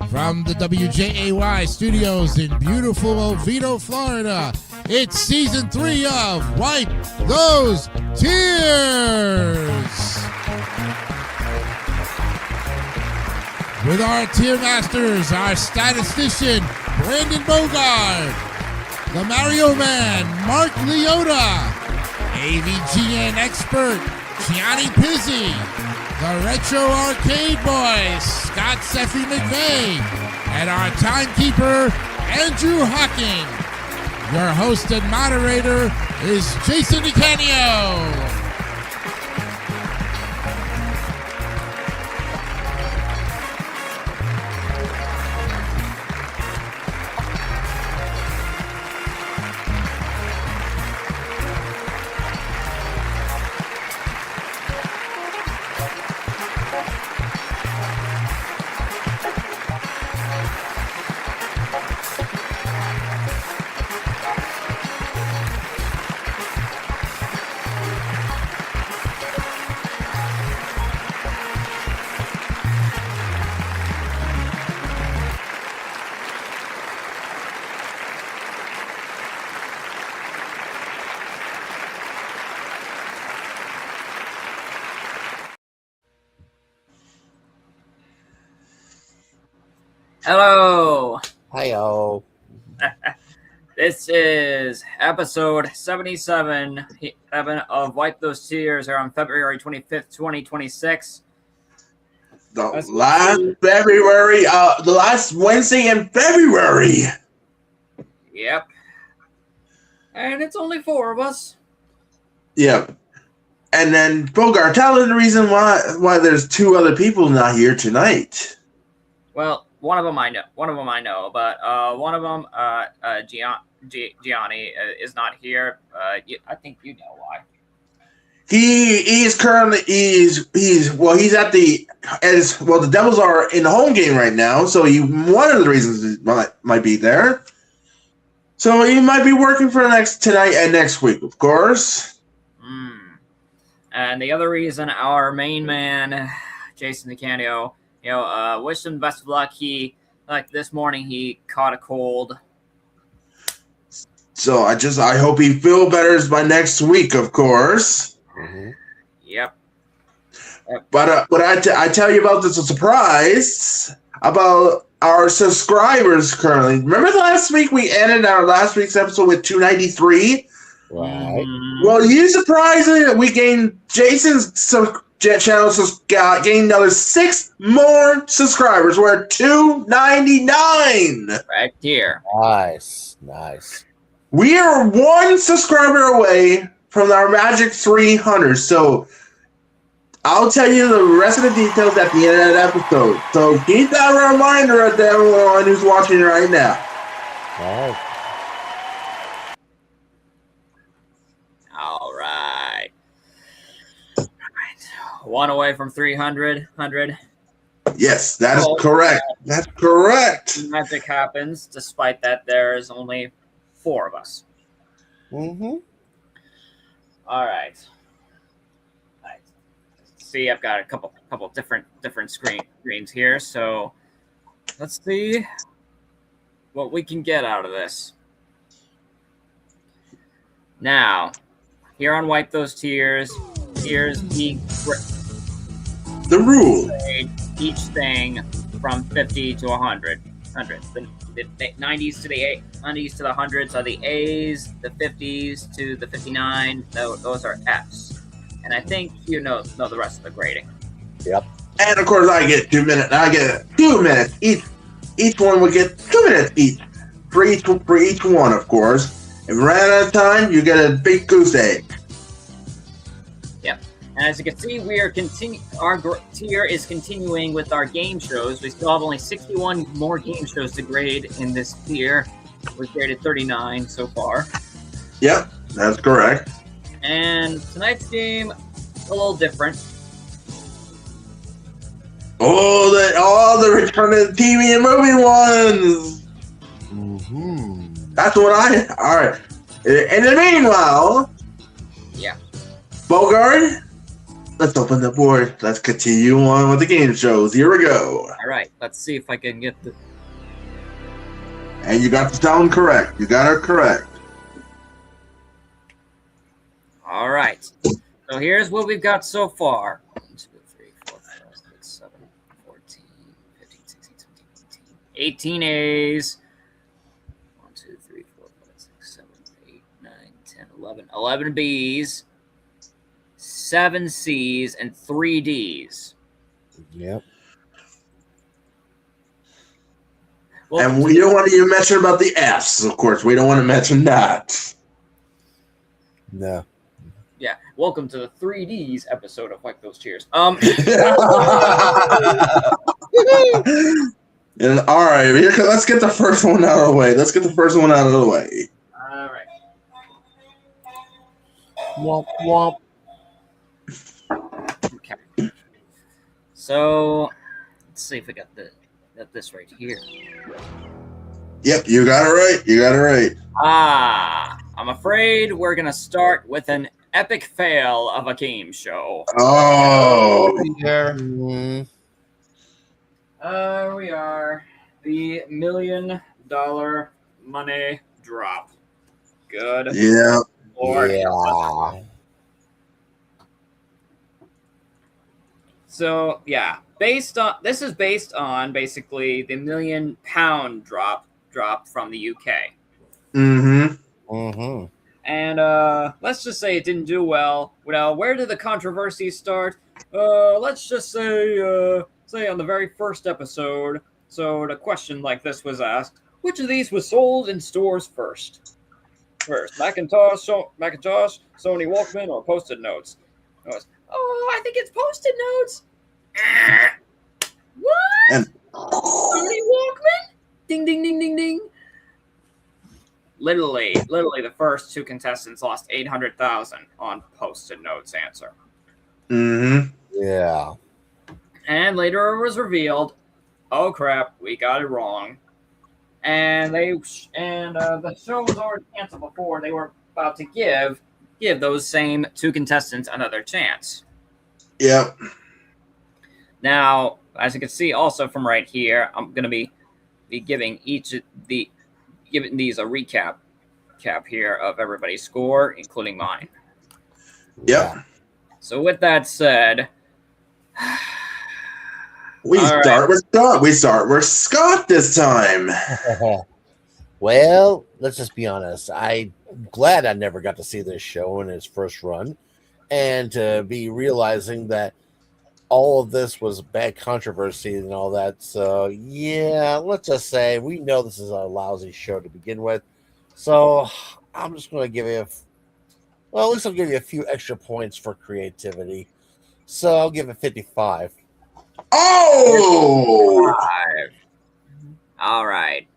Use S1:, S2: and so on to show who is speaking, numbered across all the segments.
S1: From the WJAY studios in beautiful Oviedo, Florida, it's season 3 of Wipe Those Tears! With our tier masters, our statistician, Brandon Bogard, the Mario Man, Mark Leota, AVGN expert, Gianni Pizzi, the Retro Arcade Boy, Scott Seffy McVeigh, and our timekeeper, Andrew Hocking. Your host and moderator is Jason DeCanio.
S2: Hello.
S3: Hi-yo.
S2: This is episode 77 of Wipe Those Tears here on February 25th, 2026.
S4: The last Wednesday in February.
S2: Yep. And it's only 4 of us.
S4: Yep. And then Bogart, tell us the reason why there's 2 other people not here tonight.
S2: Well, one of them I know, but one of them, Gianni, is not here. I think you know why.
S4: He's at the Devils are in the home game right now, so one of the reasons might be there. So he might be working for tonight and next week, of course.
S2: And the other reason, our main man, Jason DeCanio, wish him best of luck. This morning, he caught a cold.
S4: So I hope he feels better by next week, of course.
S3: Mm-hmm.
S2: Yep.
S4: But I tell you about this surprise about our subscribers currently. Remember last week we ended our last week's episode with 293?
S3: Right.
S4: Well, you surprised me. We gained Jason's channel gained another 6 more subscribers. We're at 299.
S2: Right here.
S3: Nice.
S4: We are 1 subscriber away from our magic 300. So I'll tell you the rest of the details at the end of that episode. So keep that reminder of everyone who's watching right now.
S3: All
S2: right. 1 away from 300.
S4: Yes, that is correct. That's correct.
S2: Magic happens, despite that there is only 4 of us.
S3: Mm-hmm.
S2: All right. See, I've got a couple different screens here, so let's see what we can get out of this. Now, here on Wipe Those Tears, here's the
S4: rule.
S2: Each thing from 50 to 100. The 90s to the 90s to the 100s are the A's, the 50s to the 59, those are F's. And I think you know the rest of the grading.
S3: Yep.
S4: And of course I get 2 minutes. I get 2 minutes each. Each one will get 2 minutes each. For each one, of course. If we ran out of time, you get a big goose egg.
S2: Yep. And as you can see, we are our tier is continuing with our game shows. We still have only 61 more game shows to grade in this tier. We've graded 39 so far.
S4: Yep, that's correct.
S2: And tonight's game, a little different.
S4: All the Return of the TV and movie ones.
S3: Mm-hmm.
S4: That's what all right. In the meanwhile,
S2: yeah,
S4: Bogard, let's open the board. Let's continue on with the game shows. Here we go.
S2: All right, let's see if I can get the.
S4: And you got the sound correct. You got it correct.
S2: All right. So here's what we've got so far. 1, 2, 3, 4, 5, 6, 7, 14, 15, 16, 17, 18 A's. 1, 2, 3, 4, 5, 6, 7, 8, 9, 10, 11. 11 B's, 7 C's, and 3 D's.
S3: Yep.
S2: Well,
S4: And we don't want to even mention about the F's, of course. We don't want to mention that.
S3: No.
S2: yeah. Welcome to the 3Ds episode of Wipe Those Tears.
S4: And, all right, let's get the first one out of the way.
S2: All right.
S3: Womp womp.
S2: Okay. So let's see if I got this right here.
S4: Yep, you got it right.
S2: I'm afraid we're gonna start with an epic fail of a game show.
S4: Oh.
S3: Mm,
S2: We are the $1 million money drop. Good
S4: Yeah.
S2: Lord.
S3: yeah.
S2: So yeah, this is based on basically the £1 million drop from the UK.
S4: Mm-hmm.
S3: Mm-hmm.
S2: And let's just say it didn't do well. Well, where did the controversy start? Let's just say on the very first episode. So the question like this was asked: which of these was sold in stores first? Macintosh, Sony Walkman, or Post-it notes? I think it's Post-it notes. What?
S4: And-
S2: Sony Walkman? Ding, ding, ding, ding, ding. Literally, the first 2 contestants lost $800,000 on Post-it notes answer.
S4: Mm-hmm.
S3: Yeah.
S2: And later it was revealed, oh crap, we got it wrong. And the show was already canceled before they were about to give those same 2 contestants another chance.
S4: Yep.
S2: Now, as you can see also from right here, I'm going to be giving giving these a recap here of everybody's score, including mine.
S4: Yep.
S2: So with that said,
S4: We
S2: All
S4: start with Scott. We start with Scott this time.
S3: Well, let's just be honest. I'm glad I never got to see this show in its first run, and to be realizing that all of this was bad controversy and all that. So, yeah, let's just say we know this is a lousy show to begin with. So, I'm just going to give you at least I'll give you a few extra points for creativity. So, I'll give it 55.
S4: Oh!
S2: 5. All right.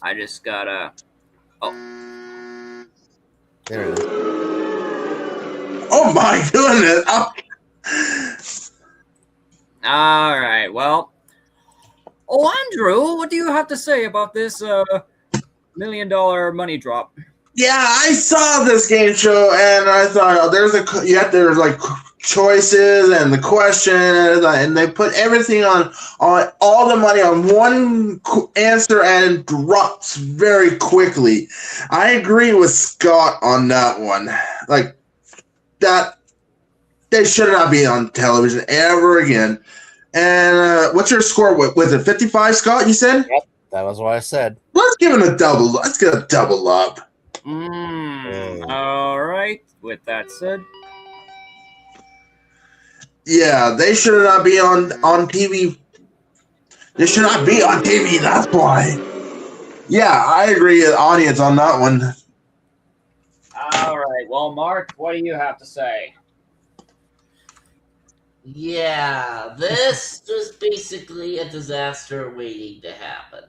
S2: I just gotta.
S3: There it is.
S4: Oh my goodness!
S2: All right. Well, Andrew, what do you have to say about this $1 million money drop?
S4: Yeah, I saw this game show and I thought there's like choices and the question and they put everything on all the money on one answer and it drops very quickly. I agree with Scott on that one. Like that, they should not be on television ever again. And what's your score? Was it 55, Scott? You said?
S3: Yep, that was what I said.
S4: Let's give it a double. Let's get a double up.
S2: All right. With that said,
S4: yeah, they should not be on TV. They should not be on TV. That's why. Yeah, I agree with the audience on that one.
S2: all right. Well, Mark, what do you have to say?
S5: Yeah, this was basically a disaster waiting to happen.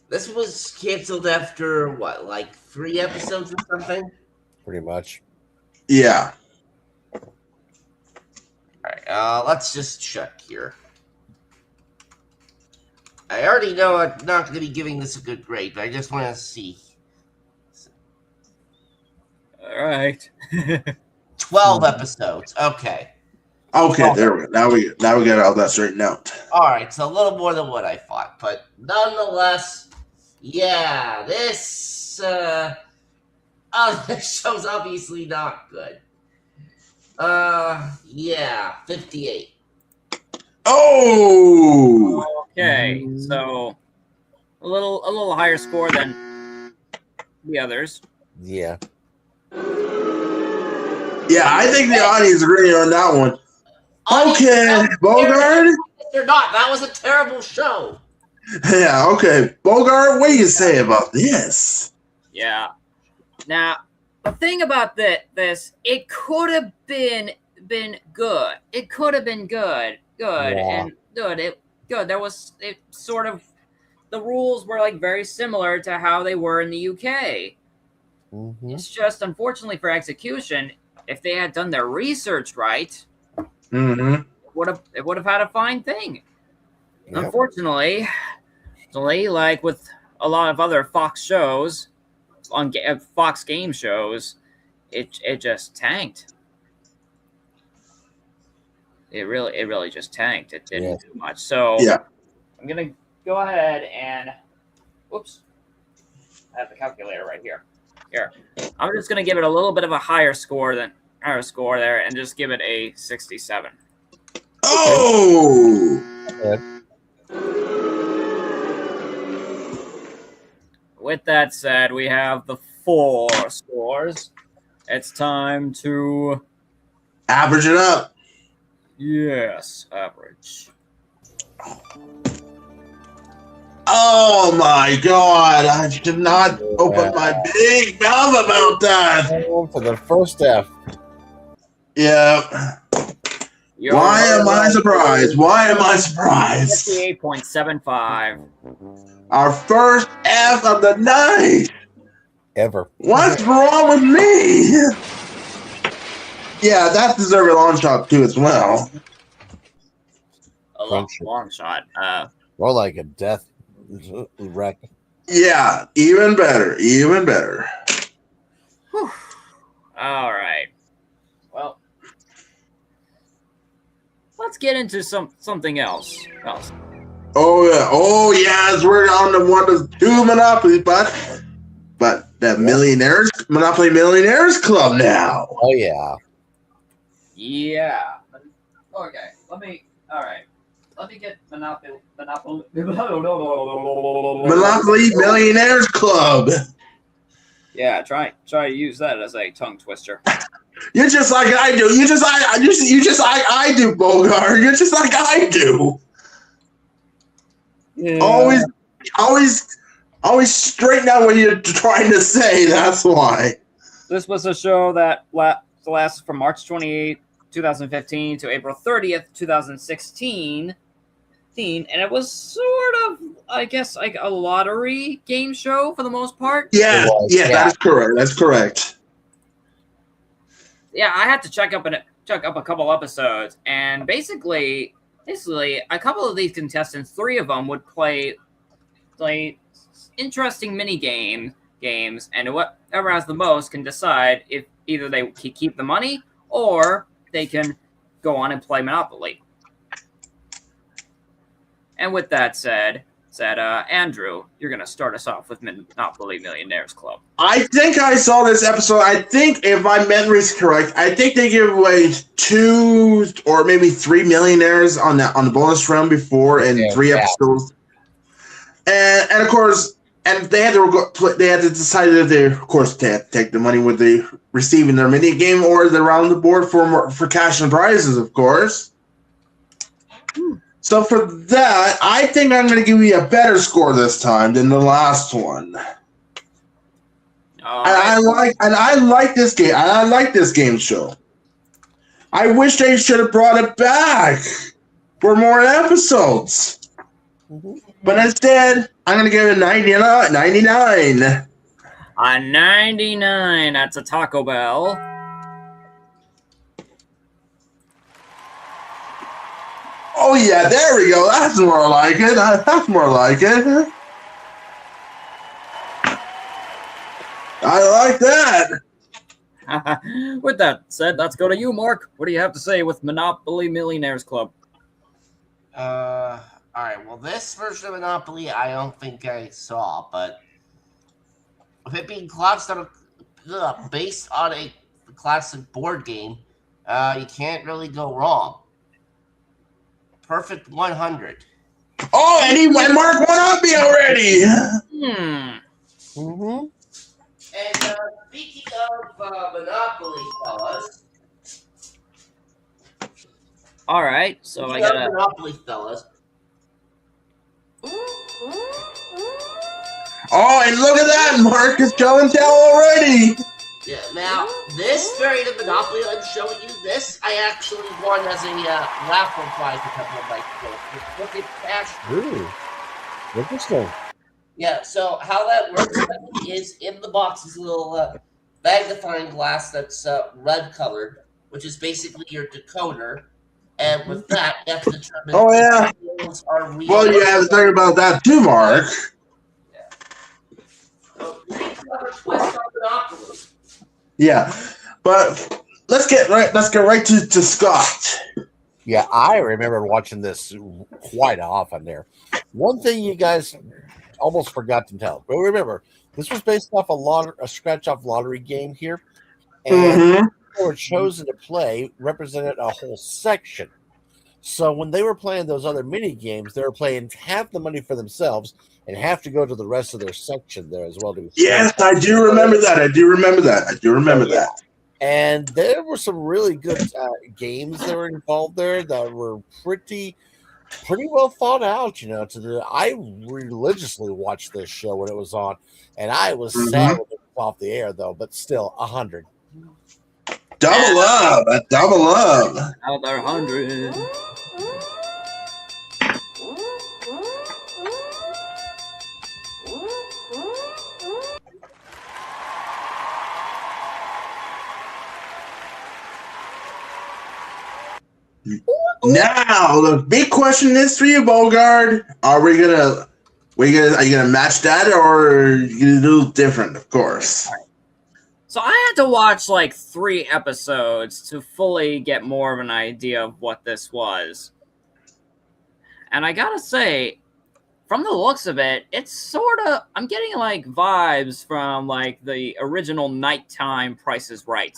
S5: This was canceled after, what, like 3 episodes or something?
S3: Pretty much.
S4: Yeah.
S5: Alright, let's just check here. I already know I'm not going to be giving this a good grade, but I just want to see.
S2: All right.
S5: 12 episodes. Okay.
S4: Okay, there we go. Now we got all that straightened out.
S5: All right, so a little more than what I thought, but nonetheless, yeah, this this show's obviously not good. Yeah, 58.
S4: Oh,
S2: Okay, so a little higher score than the others.
S3: Yeah.
S4: yeah, I think the audience agreed on that one. Okay, Bogart.
S5: They're not. That was a terrible show.
S4: Yeah, okay, Bogart. What do you say about this?
S2: Yeah. Now, the thing about this, it could have been good. It could have been good,
S3: Yeah.
S2: good. There was it sort of the rules were like very similar to how they were in the UK.
S3: Mm-hmm.
S2: It's just unfortunately for execution, if they had done their research right,
S4: Mm-hmm.
S2: it would have had a fine thing.
S3: Yep.
S2: Unfortunately, like with a lot of other Fox shows, on Fox game shows, it just tanked. It really just tanked. It didn't do much. So
S4: Yeah.
S2: I'm gonna go ahead and whoops. I have the calculator right here. Here. I'm just gonna give it a little bit of a higher score there and just give it a 67.
S4: Oh,
S2: With that said, we have the 4 scores. It's time to
S4: average it up.
S2: average.
S4: Oh my God! I should not open my big mouth about that.
S3: For the first F.
S4: Yeah. Why am I surprised? Why am I surprised?
S2: 58.75.
S4: Our first F of the night.
S3: Ever.
S4: What's wrong with me? Yeah, that deserves a long shot too as well.
S2: A long shot.
S3: More like a death wreck.
S4: Yeah, even better. Even better.
S2: All right. Well, let's get into something else.
S4: Oh yeah. Oh yes, we're on the 1 to 2 Monopoly, but that Monopoly Millionaires Club now.
S3: Oh yeah.
S2: Yeah. Okay. Let me get Monopoly
S4: Millionaires Club.
S2: Yeah, try to use that as a tongue twister.
S4: You're just like I do. You just like I do, Bogart. You're just like I do.
S2: Yeah.
S4: Always straighten out what you're trying to say. That's why.
S2: This was a show that lasted from March 28th, 2015 to April 30th, 2016. And it was sort of, I guess, like a lottery game show for the most part.
S4: Yeah, that is correct. That's correct.
S2: Yeah, I had to check up a couple episodes, and basically, a couple of these contestants, 3 of them would play interesting mini games, and whoever has the most can decide if either they keep the money or they can go on and play Monopoly. And with that said, Andrew, you're going to start us off with Monopoly Millionaires Club.
S4: I think I saw this episode. I think, if my memory is correct, I think they give away 2 or maybe 3 millionaires on the bonus round before in 3 episodes. And of course, they had to decide if they, of course, they had to take the money with the receiving their mini game or they're around the board for cash and prizes, of course. So for that, I think I'm going to give you a better score this time than the last one. I like this game. I like this game show. I wish they should have brought it back for more episodes. But instead, I'm going to give it 99.
S2: A 99. That's a Taco Bell.
S4: Oh, yeah, there we go. That's more like it. That's more like it. I like that.
S2: With that said, let's go to you, Mark. What do you have to say with Monopoly Millionaires Club?
S5: All right. Well, this version of Monopoly, I don't think I saw, but with it being based on a classic board game, you can't really go wrong. Perfect 100.
S4: Oh, and Mark went up me already.
S3: Mm-hmm.
S5: And speaking of Monopoly, fellas.
S2: All right, so I got
S5: Monopoly, fellas.
S4: Oh, and look at that, Mark is showing tell already.
S5: Yeah. Now, this variant of Monopoly I'm showing you, this I actually won as a raffle prize a couple of nights ago. Look at cash.
S3: Ooh, interesting.
S5: Yeah, so how that works is in the box is a little magnifying glass that's red colored, which is basically your decoder. And with that, you have to determine
S4: Oh, yeah.
S5: if are real.
S4: Well, you have to think about that too, Mark.
S5: Yeah. So, another twist on Monopoly.
S4: Yeah, but let's get right to Scott.
S3: Yeah, I remember watching this quite often there. One thing you guys almost forgot to tell. But remember, this was based off a scratch-off lottery game here. And who were chosen to play represented a whole section. So when they were playing those other mini games, they were playing half the money for themselves and have to go to the rest of their section there as well.
S4: Yes, I do remember that. I do remember that.
S3: And there were some really good games that were involved there that were pretty well thought out. I religiously watched this show when it was on, and I was sad when it was off the air though. But still, 100.
S4: Double up.
S2: Another 100.
S4: Now the big question is for you, Bogard. Are you gonna match that, or are you gonna do different? Of course.
S2: So I had to watch like 3 episodes to fully get more of an idea of what this was. And I gotta say, from the looks of it, it's sort of, I'm getting like vibes from like the original Nighttime Price is Right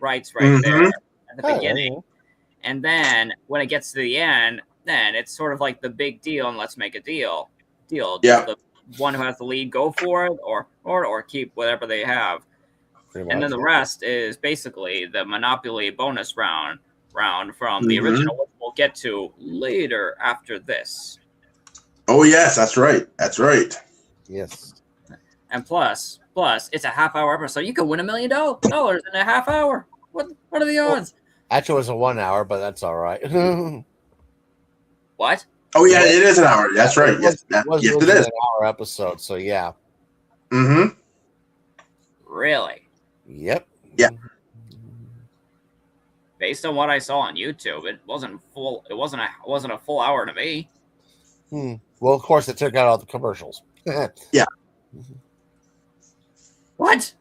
S2: there at the beginning. And then when it gets to the end, then it's sort of like the big deal and let's make a deal. Yeah. The one who has the lead go for it or keep whatever they have. And then the rest is basically the Monopoly bonus round from the original, which we'll get to later after this.
S4: Oh yes, that's right.
S3: Yes.
S2: And plus, it's a half-hour episode. You could win $1 million in a half hour. What are the odds?
S3: Actually, it was a 1 hour, but that's all right.
S2: What?
S4: Oh yeah, it is an hour. That's right. Yes, it is
S3: an hour episode. So yeah.
S2: Really?
S3: Yep.
S4: Yeah.
S2: Based on what I saw on YouTube, it wasn't full. It wasn't a full hour to me.
S3: Well, of course, it took out all the commercials.
S4: Yeah.
S2: What?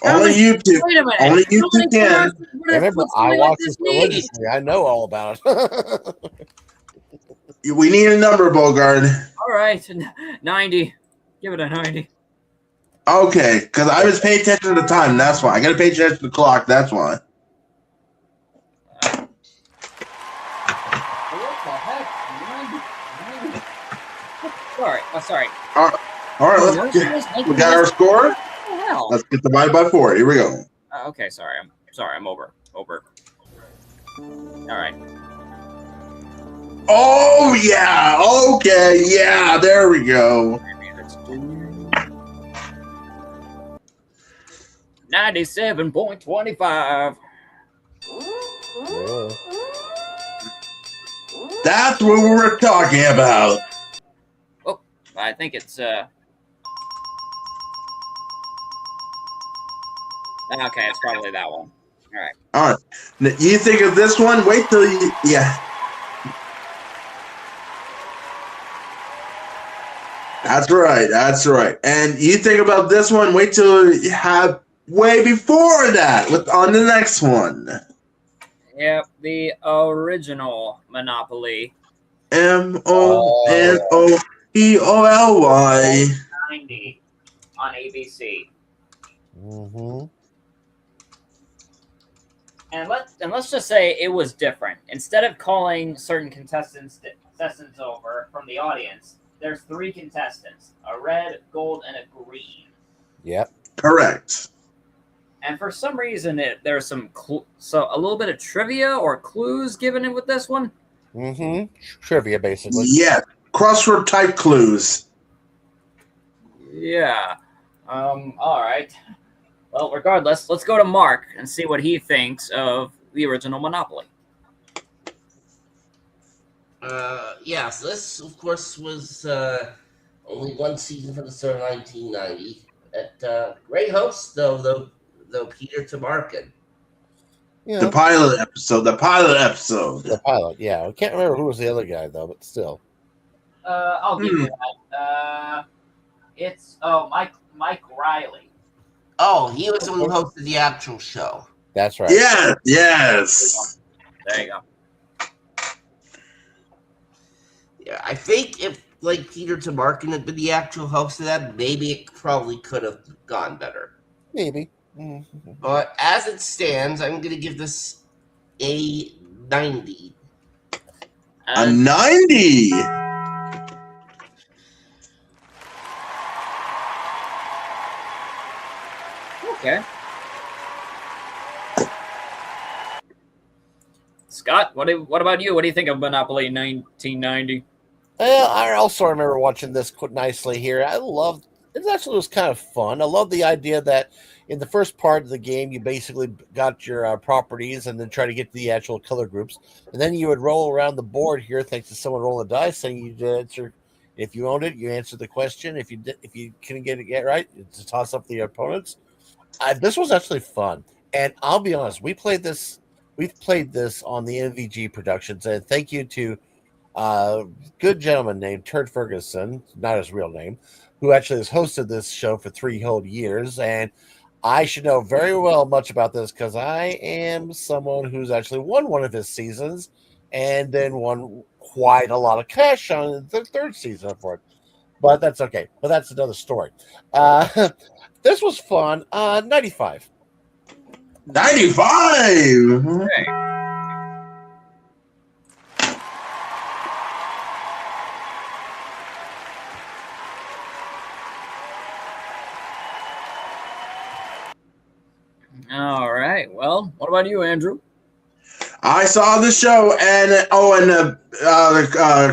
S4: Only YouTube.
S2: Wait a minute.
S4: Only YouTube can.
S3: Remember, I watch this religiously. I know all about it.
S4: We need a number, Bogard.
S2: All right, 90. Give it a 90.
S4: Okay, because I was paying attention to the time. That's why I got to pay attention to the clock. That's why.
S2: Sorry.
S4: All right. We got our score. Let's get divided by 4. Here we go.
S2: Okay, sorry. I'm over. All right.
S4: Oh yeah. Okay. Yeah. There we go.
S2: 97.25.
S4: That's what we were talking about.
S2: Oh, I think it's okay, it's probably that one. All
S4: right. Now, you think of this one? Wait till you. Yeah. That's right. And you think about this one? Wait till you way before that. On the next one.
S2: Yep, the original Monopoly.
S4: MONOPOLY.
S2: 90 on ABC.
S3: Mm-hmm.
S2: And let's just say it was different. Instead of calling certain contestants over from the audience, there's 3 contestants: a red, gold, and a green.
S3: Yep.
S4: Correct.
S2: And for some reason, there's a little bit of trivia or clues given in with this one.
S3: Mm-hmm. Trivia, basically.
S4: Yeah. Crossword type clues.
S2: Yeah. All right. Well, regardless, let's go to Mark and see what he thinks of the original Monopoly.
S5: Yeah, so this, of course, was only one season from the start of 1990. Great host, though Peter Tomarken.
S3: Yeah.
S4: The pilot episode.
S3: The pilot, yeah. I can't remember who was the other guy, though, but still.
S2: I'll give you that. It's Mike Riley.
S5: Oh, he was the one who hosted the actual show.
S3: That's right.
S4: Yeah, yes.
S2: There you go.
S5: Yeah, I think if Peter Tomarken had been the actual host of that, maybe it probably could have gone better.
S3: Maybe. Mm-hmm.
S5: But as it stands, I'm going to give this a 90.
S4: A 90.
S2: Okay. Scott, what about you? What do you think of Monopoly 1990?
S3: Well, I also remember watching this quite nicely here. It actually was kind of fun. I love the idea that in the first part of the game, you basically got your properties and then try to get to the actual color groups. And then you would roll around the board here thanks to someone rolling a dice, and you'd answer. If you owned it, you answered the question. If you couldn't get it right, you just toss up the opponents. This was actually fun. And I'll be honest, we've played this on the MVG Productions, and thank you to a good gentleman named Turd Ferguson, not his real name, who actually has hosted this show for 3 whole years. And I should know very well much about this because I am someone who's actually won one of his seasons and then won quite a lot of cash on the 3rd season for it. But that's okay. But that's another story. This was fun. 95.
S4: 95.
S2: Okay. All right. Well, what about you, Andrew?
S4: I saw the show, and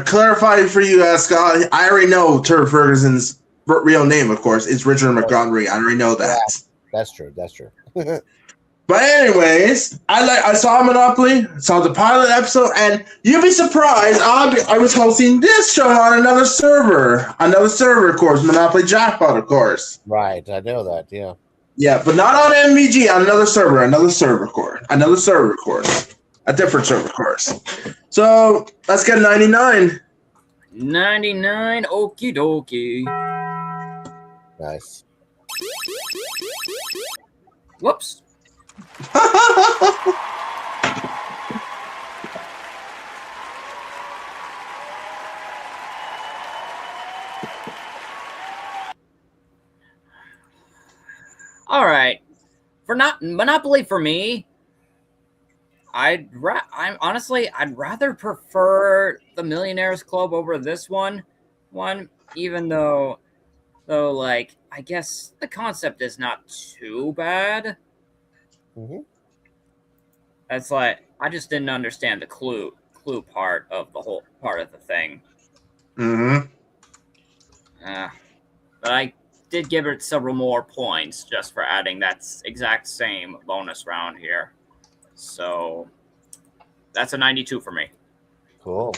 S4: clarify for you, Scott. I already know Turd Ferguson's real name, of course. It's Richard Montgomery. I already know that.
S3: Yeah, that's true.
S4: But anyways, I saw Monopoly, saw the pilot episode, and you'd be surprised. I was hosting this show on another server, of course, Monopoly Jackpot, of course.
S3: Right, I know that. Yeah.
S4: Yeah, but not on MVG, on another server, of course, a different server, of course. So let's get 99.
S2: 99. Okie dokie.
S3: Nice.
S2: Whoops. All right. For not Monopoly for me, I'd rather prefer the Millionaires Club over this one, even though like I guess the concept is not too bad.
S3: Mm-hmm.
S2: That's like I just didn't understand the clue part of the whole part of the thing.
S4: Mm-hmm.
S2: But I did give it several more points just for adding that exact same bonus round here. So that's a 92 for me.
S3: Cool.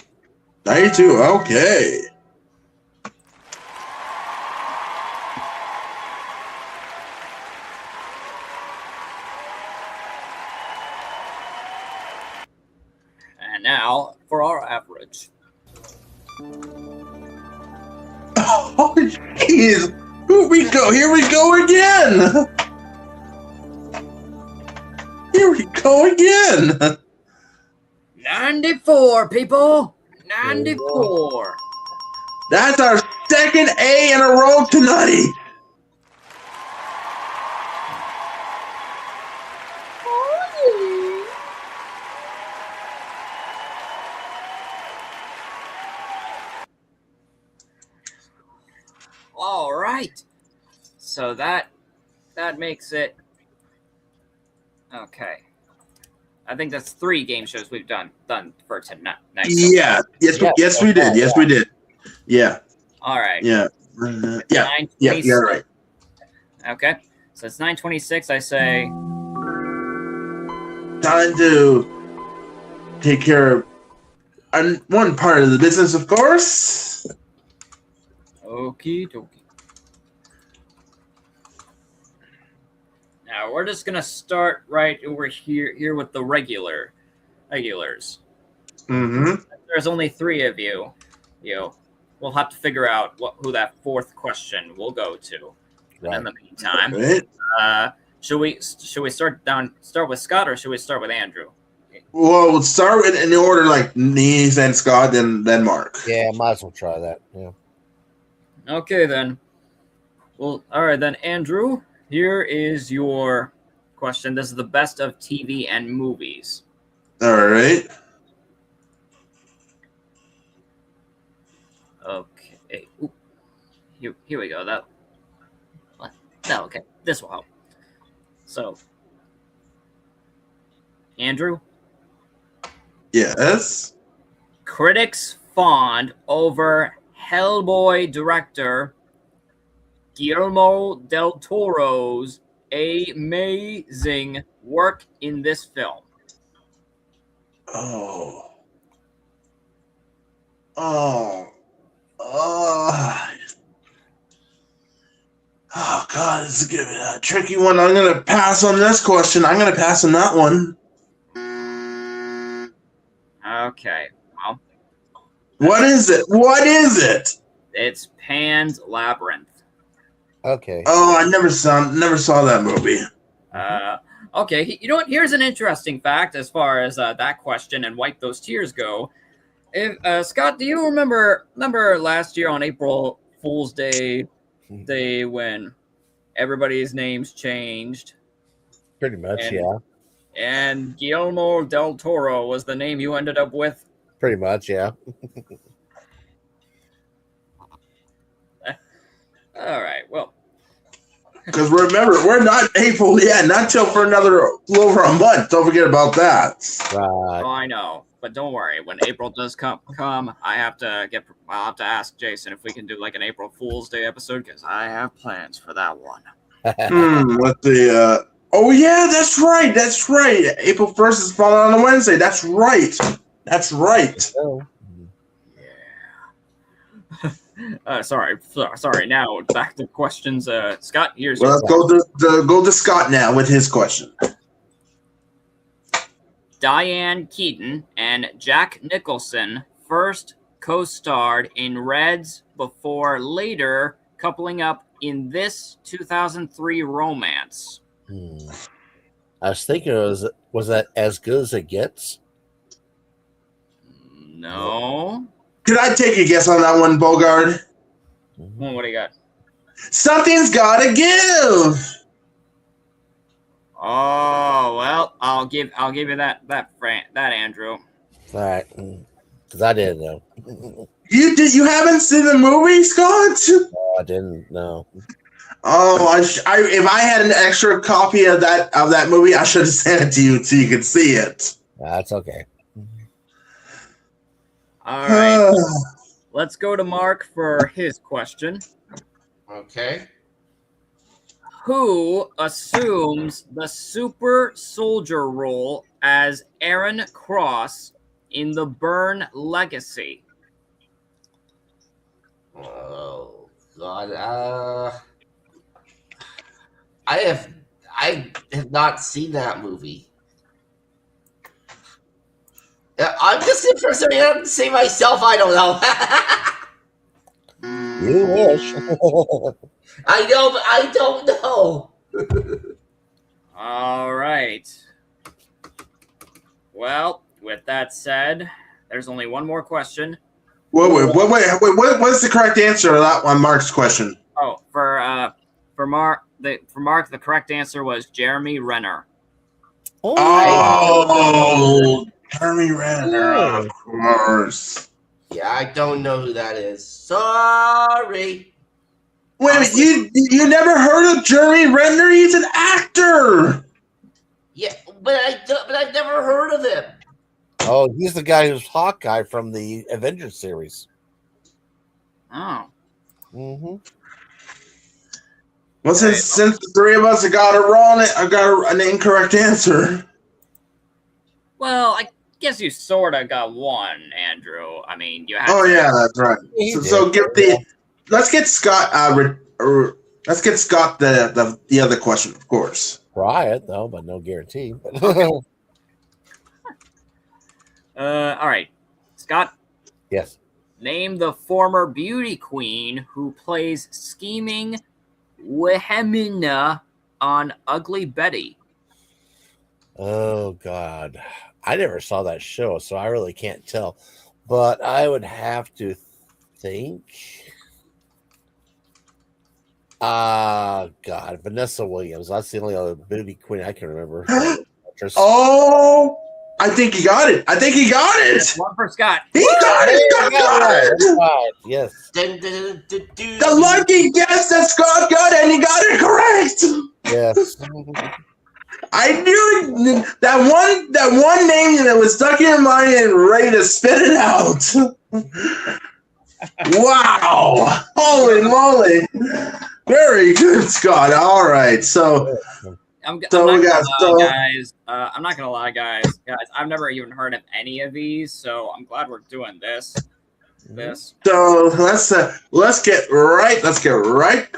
S4: 92. Okay.
S2: And now for our average.
S4: Oh, jeez. Here we go again. Go again.
S2: 94, people. 94.
S4: That's our second A in a row tonight.
S2: All right. So that makes it okay. I think that's 3 game shows we've done for tonight.
S4: Yeah. Yes, we did. Yes, we did. Yeah.
S2: All right.
S4: Yeah. Yeah. You're right.
S2: Okay. So it's 9:26. I say
S4: Time to take care of one part of the business, of course.
S2: okie dokie. Now we're just gonna start right over here with the regulars.
S4: Mm-hmm.
S2: There's only 3 of you. We'll have to figure out who that 4th question will go to.
S3: Right.
S2: In the meantime,
S4: Right.
S2: should we start with Scott or should we start with Andrew?
S4: Well, we'll start with in the order like Nies and Scott, then Mark.
S3: Yeah, might as well try that. Yeah.
S2: Okay then. Well, all right then, Andrew. Here is your question. This is the best of TV and movies.
S4: All right.
S2: Okay. Ooh. Here we go. No, okay. This will help. So, Andrew,
S4: Yes.
S2: critics fawned over Hellboy director Guillermo del Toro's amazing work in this film.
S4: Oh, God, this is gonna be a tricky one. I'm gonna pass on this question. I'm gonna pass on that one.
S2: Okay. Well,
S4: What is it? What is it?
S2: it's Pan's Labyrinth.
S3: Okay.
S4: Oh, I never saw that movie.
S2: Okay, you know what? Here's an interesting fact as far as that question and Wipe Those Tears go. If Scott, do you remember last year on April Fool's Day when everybody's names changed?
S3: Pretty much,
S2: and-
S3: yeah.
S2: And Guillermo del Toro was the name you ended up with?
S3: Pretty much, yeah.
S2: All right, well.
S4: Because remember, we're not April yet, not till for another over a month. Don't forget about that.
S3: Right.
S2: Oh, I know, but don't worry. When April does come, I'll have to ask Jason if we can do like an April Fool's Day episode because I have plans for that one.
S4: Let's see. Oh yeah, that's right. That's right. April 1st is falling on a Wednesday. That's right. That's right.
S3: Oh.
S2: Sorry. Now back to questions. Scott, here's
S4: Well, let's go to Scott now with his question.
S2: Diane Keaton and Jack Nicholson first co-starred in Reds before later coupling up in this 2003 romance.
S3: I was thinking was that As Good as It Gets?
S2: No.
S4: Could I take a guess on that one, Bogard?
S2: Well, what do you got?
S4: Something's gotta give.
S2: Oh well, I'll give you that Andrew.
S3: All right. Because I didn't know.
S4: You haven't seen the movie, Scott?
S3: No, I didn't know.
S4: Oh, if I had an extra copy of that movie, I should have sent it to you so you could see it.
S3: That's okay.
S2: All right, let's go to Mark for his question.
S5: Okay.
S2: Who assumes the super soldier role as Aaron Cross in the Bourne Legacy?
S5: Oh God. I have not seen that movie. I'm just interested in to see myself. I don't know.
S3: You wish.
S5: I know, but I don't know.
S2: All right. Well, with that said, there's only one more question.
S4: Wait. What's the correct answer to that one, Mark's question?
S2: Oh, for Mark, the correct answer was Jeremy Renner.
S4: Oh, Jeremy Renner, of course.
S5: Yeah, I don't know who that is. Sorry.
S4: Wait a minute, you never heard of Jeremy Renner? He's an actor.
S5: Yeah, but I've never heard of him.
S3: Oh, he's the guy who's Hawkeye from the Avengers series.
S2: Oh.
S3: Mm-hmm.
S4: Well, since the three of us have got it wrong, I got an incorrect answer.
S2: Well, I guess you sort of got one, Andrew. I mean, you have.
S4: Oh yeah, that's right. So give the. Let's get Scott. Let's get Scott the other question, of course.
S3: Try it though, but no guarantee.
S2: All right, Scott.
S3: Yes.
S2: Name the former beauty queen who plays scheming Wilhelmina on Ugly Betty.
S3: Oh God, I never saw that show, so I really can't tell. But I would have to think. God, Vanessa Williams. That's the only other beauty queen I can remember.
S4: Oh, I think he got it.
S2: One for Scott.
S4: He got it.
S3: Right. Yes.
S4: The lucky guess that Scott got it, and he got it correct.
S3: Yes.
S4: I knew that one name that was stuck in your mind and ready to spit it out. Wow. Holy moly. Very good, Scott. All right. So
S2: I'm not gonna lie, guys. I've never even heard of any of these, so I'm glad we're doing this.
S4: So let's get right.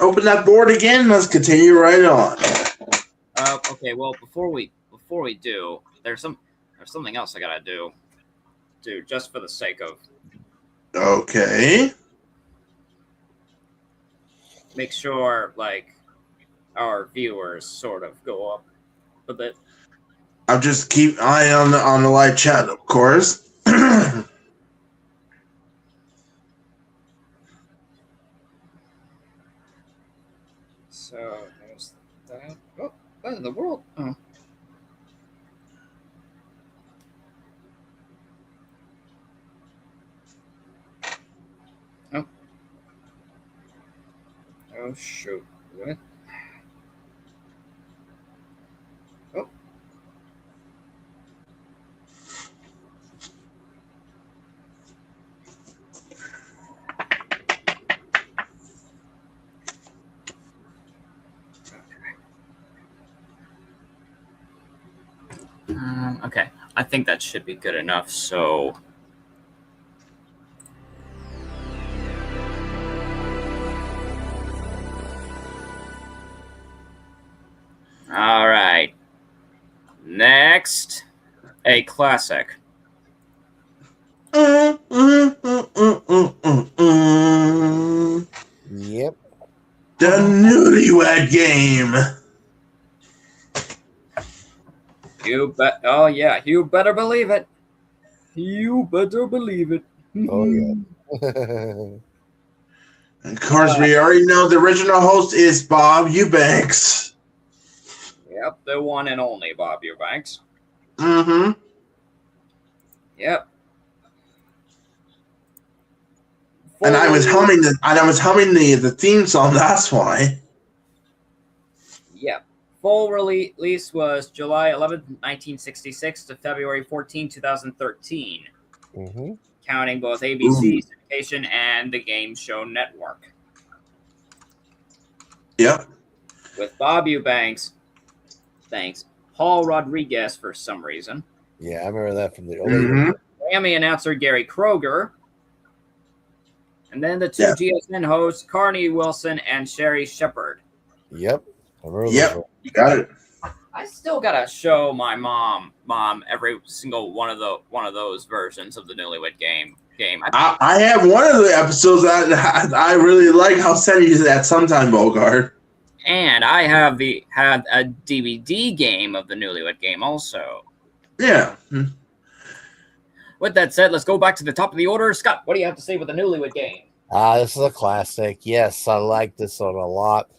S4: Open that board again. Let's continue right on.
S2: Okay. Well, before we do, there's something else I gotta do just for the sake of.
S4: Okay.
S2: Make sure like our viewers sort of go up a bit.
S4: I'll just keep an eye on the live chat, of course.
S2: So there's that. Oh, what in the world? Oh. Oh shoot! What? Oh. Okay, I think that should be good enough. So. All right. Next, a classic.
S3: Yep.
S4: The Newlywed Game.
S2: You bet. Oh yeah, you better believe it. You better believe it.
S3: Oh yeah.
S4: Of course, we already know the original host is Bob Eubanks.
S2: Yep, the one and only Bob Eubanks.
S4: Mm-hmm.
S2: Yep.
S4: And I was humming the theme song. That's why.
S2: Yep. Full release was July 11th, 1966 to February 14, 2013.
S3: Mm-hmm.
S2: Counting both ABC syndication and the Game Show Network.
S4: Yep.
S2: With Bob Eubanks, thanks, Paul Rodriguez for some reason.
S3: Yeah, I remember that from the old.
S2: Grammy announcer Gary Kroger. And then the two GSN hosts, Carney Wilson and Sherry Shepard.
S3: Yep. I remember
S4: Yep. You got it.
S2: I still gotta show my mom every single one of those versions of the Newlywed Game.
S4: I have one of the episodes that I really like how said he's at sometime, Bogart.
S2: And I had a DVD game of the Newlywed Game also.
S4: Yeah.
S2: with that said, let's go back to the top of the order. Scott, what do you have to say with the Newlywed Game?
S3: This is a classic. Yes, I like this one a lot.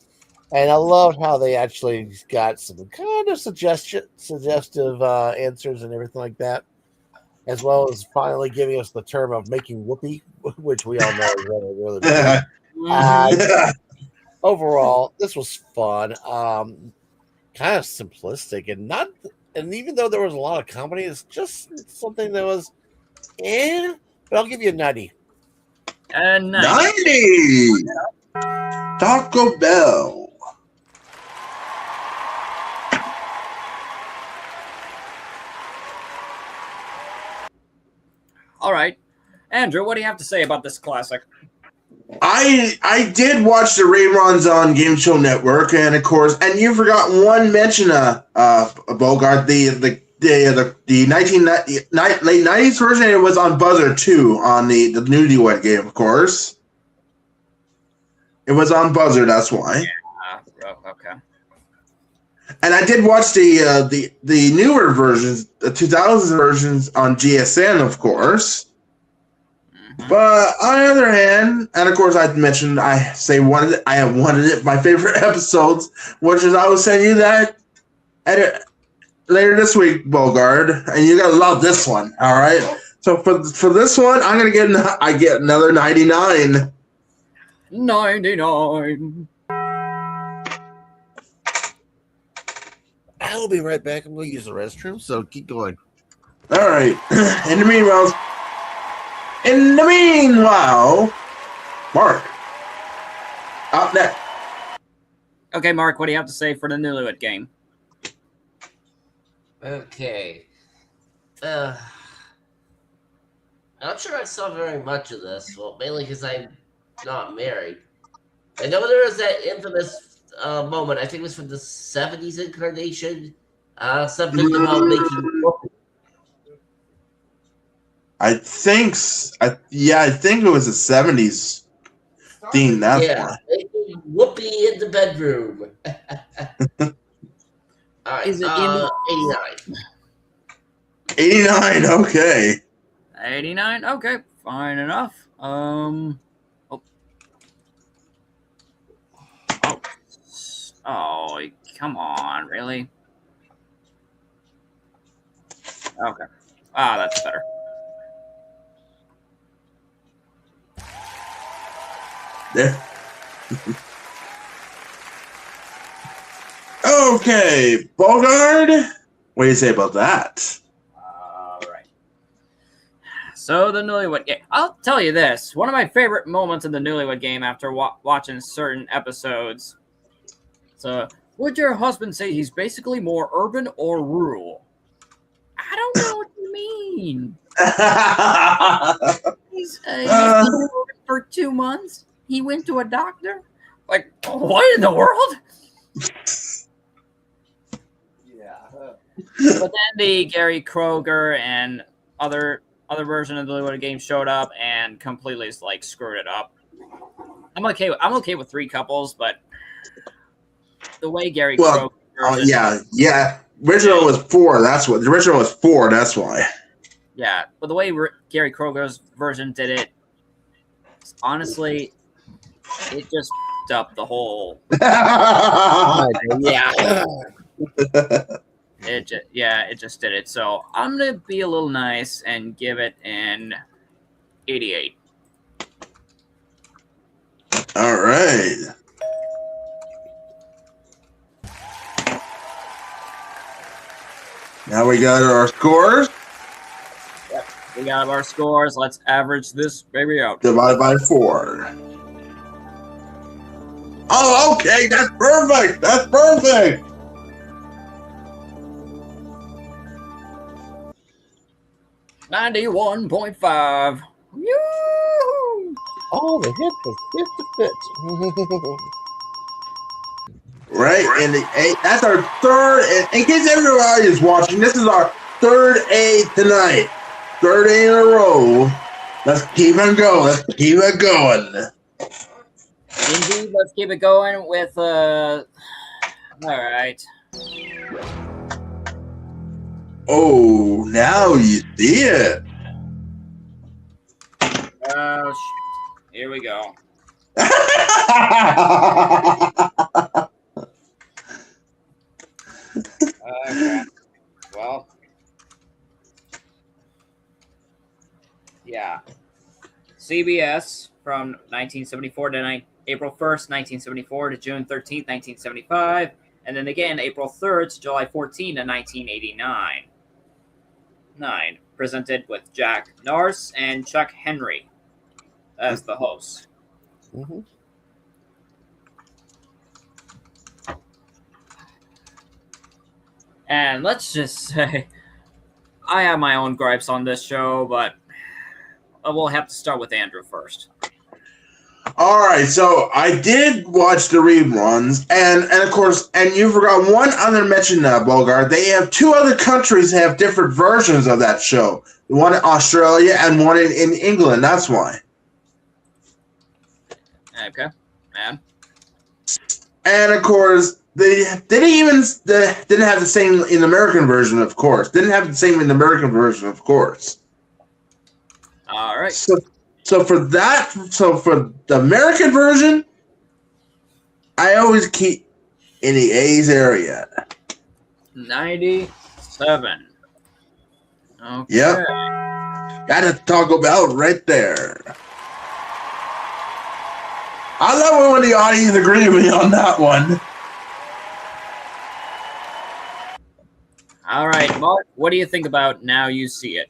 S3: And I love how they actually got some kind of suggestive answers and everything like that, as well as finally giving us the term of making whoopee, which we all know is really bad. Overall, this was fun. Kind of simplistic and even though there was a lot of comedy, it's just something that was, but I'll give you a 90.
S4: 90. Taco Bell.
S2: All right. Andrew, what do you have to say about this classic?
S4: I did watch the reruns on Game Show Network, and of course, and you forgot one mention, Bogart, the late 90s version. It was on Buzzer too, on the Newlywed Game, of course. It was on Buzzer, that's why.
S2: Yeah. Okay.
S4: And I did watch the newer versions, the 2000s versions on GSN, of course. But on the other hand, and of course I mentioned I have one of my favorite episodes, which is I will send you that later this week, Bogart, and you gotta love this one. All right. So for this one, I'm gonna get another 99.
S2: 99.
S3: I'll be right back. I'm going to use the restroom, so keep going.
S4: All right. In the meanwhile, Mark, up next.
S2: Okay, Mark, what do you have to say for the Newlywed Game?
S5: Okay. I'm not sure I saw very much of this. Well, mainly because I'm not married. I know there was that infamous moment. I think it was from the 70s incarnation. Something about making.
S4: I think it was a 70s theme. That's why.
S5: Whoopee in the bedroom. All right,
S2: Is it
S5: 89?
S4: 89. Okay.
S2: 89? Okay, fine enough. Oh, come on, really? Okay. That's better.
S4: There. Okay, Bogard. What do you say about that?
S2: All right. So the Newlywed Game. I'll tell you this. One of my favorite moments in the Newlywed Game after watching certain episodes. So, would your husband say he's basically more urban or rural? I don't know what you mean. He's been urban for 2 months. He went to a doctor. Like, what in the world? But then the Gary Kroger and other version of the Newlywed Game showed up and completely screwed it up. I'm okay with 3 couples, but the way Gary Kroger.
S4: Yeah. Original was 4. That's what the original was 4. That's why.
S2: Yeah, but the way Gary Kroger's version did it, honestly, it just f***ed up the whole. It just did it. So I'm gonna be a little nice and give it an 88.
S4: All right. Now we got our scores.
S2: Yep, we got our scores. Let's average this baby out.
S4: Divided by 4. Oh, okay. That's perfect. That's perfect.
S2: $91.5.
S3: Oh, the hit was 50 bits.
S4: Right, and that's our third. In case everybody is watching, this is our third A tonight. Third A in a row. Let's keep it going. Let's keep it going.
S2: Indeed, let's keep it going with all right.
S4: Oh, now you see it.
S2: Here we go. Okay. Well. Yeah. CBS from 1974 to April 1st, 1974 to June 13th, 1975. And then again, April 3rd to July 14th to 1989. Presented with Jack Narse and Chuck Henry as the hosts.
S3: Mm-hmm.
S2: And let's just say, I have my own gripes on this show, but we'll have to start with Andrew first.
S4: All right, so I did watch the reruns, and of course, and you forgot one other mention, Bogart. They have two other countries have different versions of that show. One in Australia and one in England. That's why.
S2: Okay, man.
S4: And of course, they didn't have the same in the American version, of course. Didn't have the same in the American version, of course.
S2: All right.
S4: So for the American version, I always keep in the A's area.
S2: 97. Okay.
S4: Yep. Got to talk about right there. I love it when the audience agree with me on that one.
S2: All right, Mark, what do you think about Now You See It?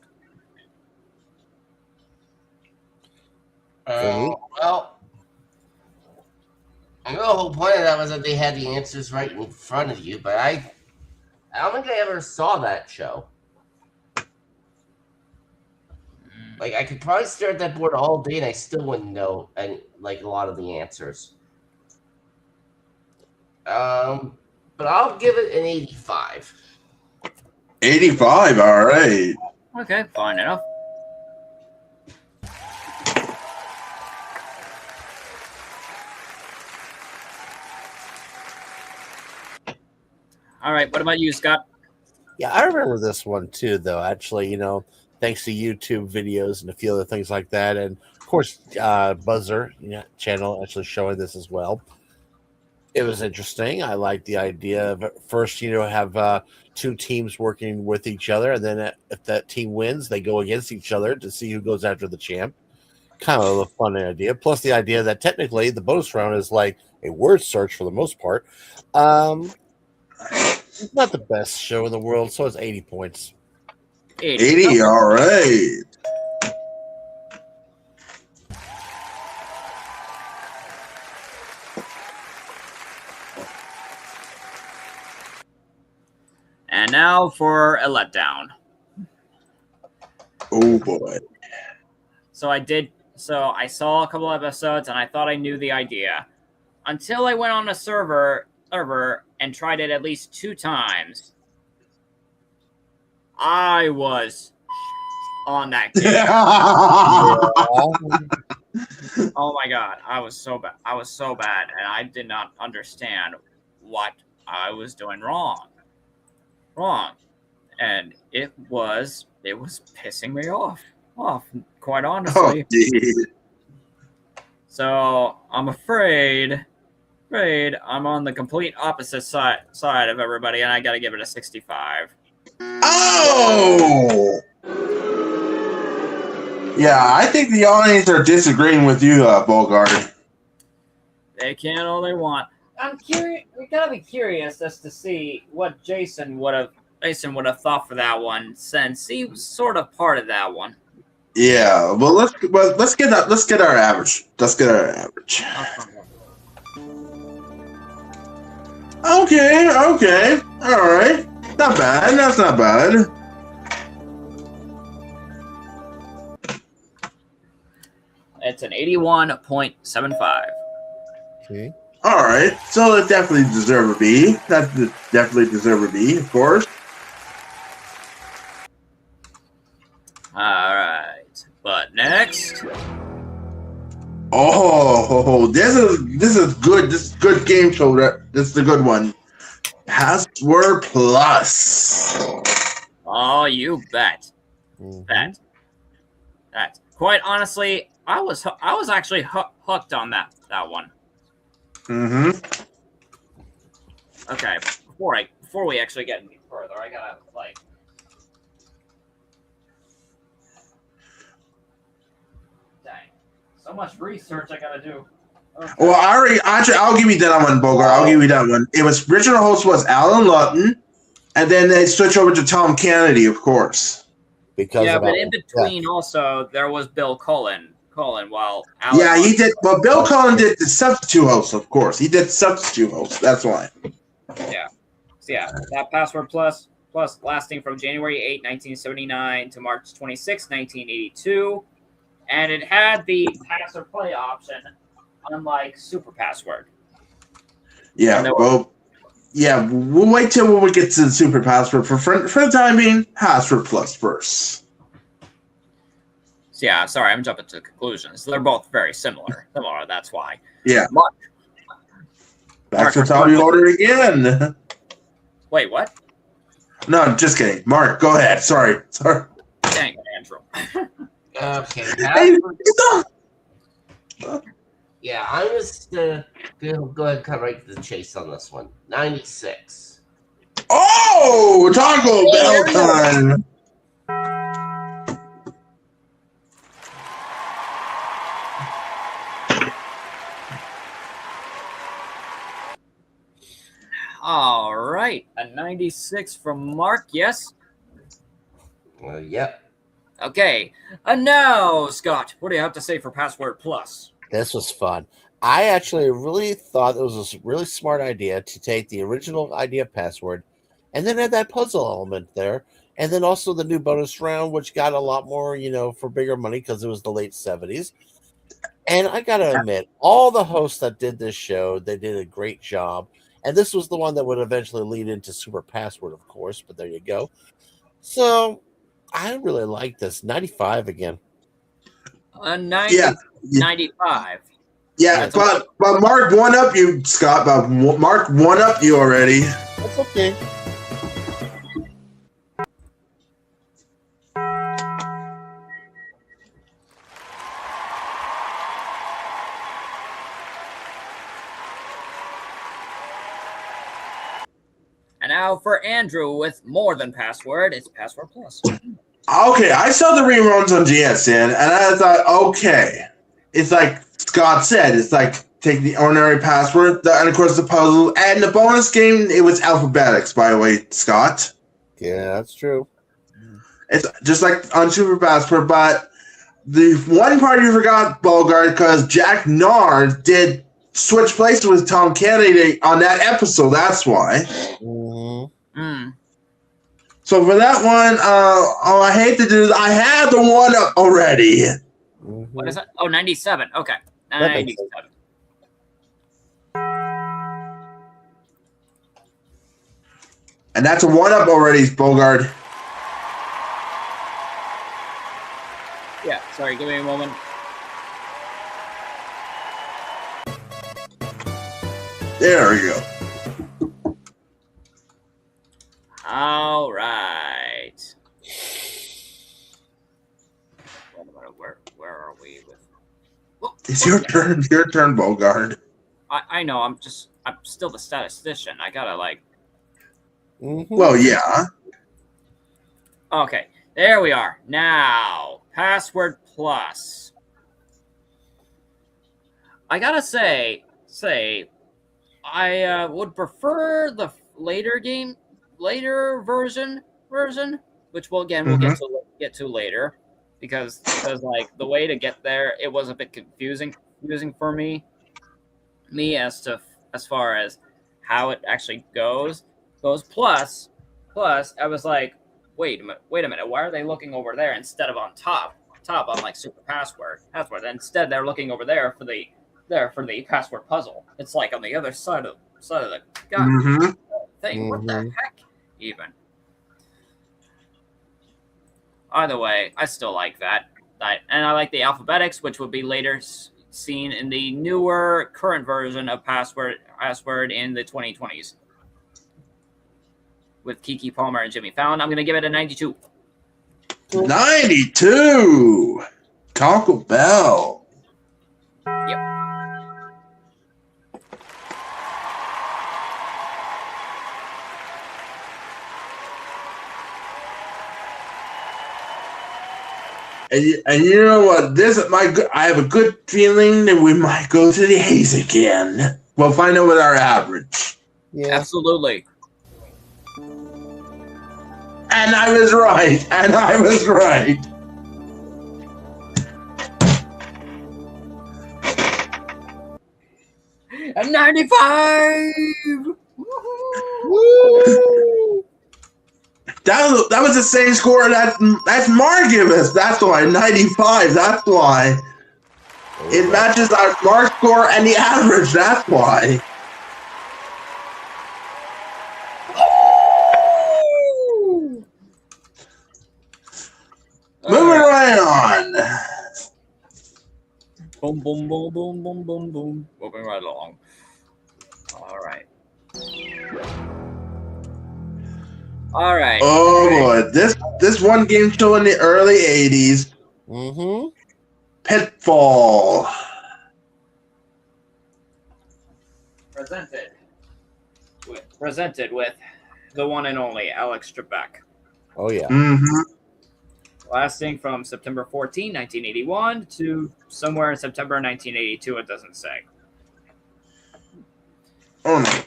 S5: Well, I know the whole point of that was that they had the answers right in front of you, but I don't think I ever saw that show. Like, I could probably stare at that board all day and I still wouldn't know a lot of the answers. But I'll give it an 85.
S4: 85, all right.
S2: Okay, fine enough. All right, what about you, Scott?
S3: Yeah, I remember this one too, though. Actually, thanks to YouTube videos and a few other things like that, and of course, Buzzer channel actually showing this as well. It was interesting. I like the idea of first, have two teams working with each other, and then if that team wins, they go against each other to see who goes after the champ. Kind of a fun idea. Plus, the idea that technically the bonus round is like a word search for the most part. It's not the best show in the world, so it's 80 points.
S4: 80, all right.
S2: And now for a letdown.
S4: Oh boy.
S2: So I saw a couple episodes and I thought I knew the idea. Until I went on a server and tried it at least 2 times. I was on that game. Oh my god, I was so bad. And I did not understand what I was doing wrong. And it was pissing me off, quite honestly.
S4: Oh,
S2: so I'm afraid I'm on the complete opposite side of everybody, and I got to give it a 65.
S4: Oh! Yeah, I think the audience are disagreeing with you, Bogart.
S2: They can all they want. I'm curious. We gotta be curious as to see what Jason would have thought for that one, since he was sort of part of that one.
S4: Yeah, well, let's get our average. Let's get our average. Okay, all right. Not bad. That's not bad.
S2: It's an 81.75.
S3: Okay.
S4: All right, so it definitely deserves a B. That definitely deserves a B, of course.
S2: All right, but next.
S4: Oh, this is good. This is good game show. This is the good one. Password Plus.
S2: Oh, you bet.
S3: Mhm.
S2: That. Quite honestly, I was actually hooked on that one.
S4: Mm-hmm.
S2: Okay, before we actually get any further, I gotta like. Dang, so much research I gotta do. Okay.
S4: Well, I'll give you that one, Bogart. I'll give you that one. It was original host was Alan Lutton, and then they switched over to Tom Kennedy, of course.
S3: Because
S2: yeah,
S3: of
S2: but
S3: Alan.
S2: in between also there was Bill Cullen. While
S4: Alan Lutton, he did. Well, Bill Cullen did the substitute host, of course. He did substitute host. That's why.
S2: Yeah. So yeah, that Password Plus lasting from January 8, 1979 to March 26, 1982. And it had the pass or play option, unlike Super Password.
S4: Yeah, well, yeah, we'll wait till we get to the Super Password. For the time being, Password Plus first.
S2: So yeah, sorry, I'm jumping to conclusions. They're both very similar. That's why.
S4: Yeah.
S2: Mark.
S4: Back to top of the order again.
S2: Wait, what?
S4: No, just kidding. Mark, go ahead. Sorry.
S2: Dang it, Andrew.
S5: Okay.
S4: Hey,
S5: Yeah, I'm just gonna go ahead and cut right to the chase on this one. 96.
S4: oh, Taco Bell time.
S2: All right, a 96 from Mark. Yes.
S5: Yep.
S2: Okay. And now, Scott, what do you have to say for Password Plus?
S3: This was fun. I actually really thought it was a really smart idea to take the original idea of Password and then add that puzzle element there. And then also the new bonus round, which got a lot more, for bigger money because it was the late 70s. And I got to admit, all the hosts that did this show, they did a great job. And this was the one that would eventually lead into Super Password, of course. But there you go. So I really like this. 95 again.
S2: 90,
S4: Yeah.
S2: 95.
S4: Yeah, but Mark won up you, Scott. But Mark won up you already.
S3: That's okay.
S2: And now for Andrew with more than Password, it's Password Plus.
S4: Okay, I saw the reruns on GSN, and I thought, okay, it's like Scott said, it's like take the ordinary password, and of course the puzzle, and the bonus game, it was alphabetics, by the way, Scott.
S3: Yeah, that's true.
S4: It's just like on Super Password, but the one part you forgot, Bogart, because Jack Nard did switch places with Tom Kennedy on that episode, that's why.
S3: Mm-hmm.
S4: So for that one, I hate to do this. I had the one up already.
S3: Mm-hmm.
S2: What is that? Oh, 97. Okay.
S3: That makes
S2: 97.
S4: And that's a one up already, Bogart.
S2: Yeah, sorry, give me a moment.
S4: There we go.
S2: All right. Where are we with? Oh,
S4: It's your turn. Your turn, Bogart.
S2: I know. I'm still the statistician. I gotta
S3: Mm-hmm.
S4: Well, yeah.
S2: Okay, there we are. Now, Password Plus. I gotta say, I would prefer the later version, which we'll get to later, because like the way to get there, it was a bit confusing for me as far as how it actually goes. Plus, I was like, wait a minute, why are they looking over there instead of on top on like Super Password? Instead, they're looking over there for the password puzzle. It's like on the other side of the thing. What the heck? Even. Either way, I still like that. And I like the alphabetics, which would be later seen in the newer current version of Password in the 2020s. With Kiki Palmer and Jimmy Fallon. I'm going to give it a 92.
S4: 92. Taco Bell.
S2: Yep.
S4: And you know what? I have a good feeling that we might go to the A's again. We'll find out with our average.
S3: Yeah.
S2: Absolutely.
S4: And I was right. And I was right.
S2: A 95.
S3: Woo!
S4: That was the same score that's Mark gave us. That's why 95. That's why it matches our Mark score and the average. That's why. Moving right on.
S2: Boom, boom, boom, boom, boom, boom, boom. Moving right along. All right. All right.
S4: Oh boy, this one game show in the early '80s.
S3: Mm-hmm.
S4: Pitfall.
S2: Presented with the one and only Alex Trebek.
S3: Oh yeah.
S4: Mm-hmm.
S2: Lasting from September 14, 1981 to somewhere in September 1982. It doesn't say.
S4: Oh no.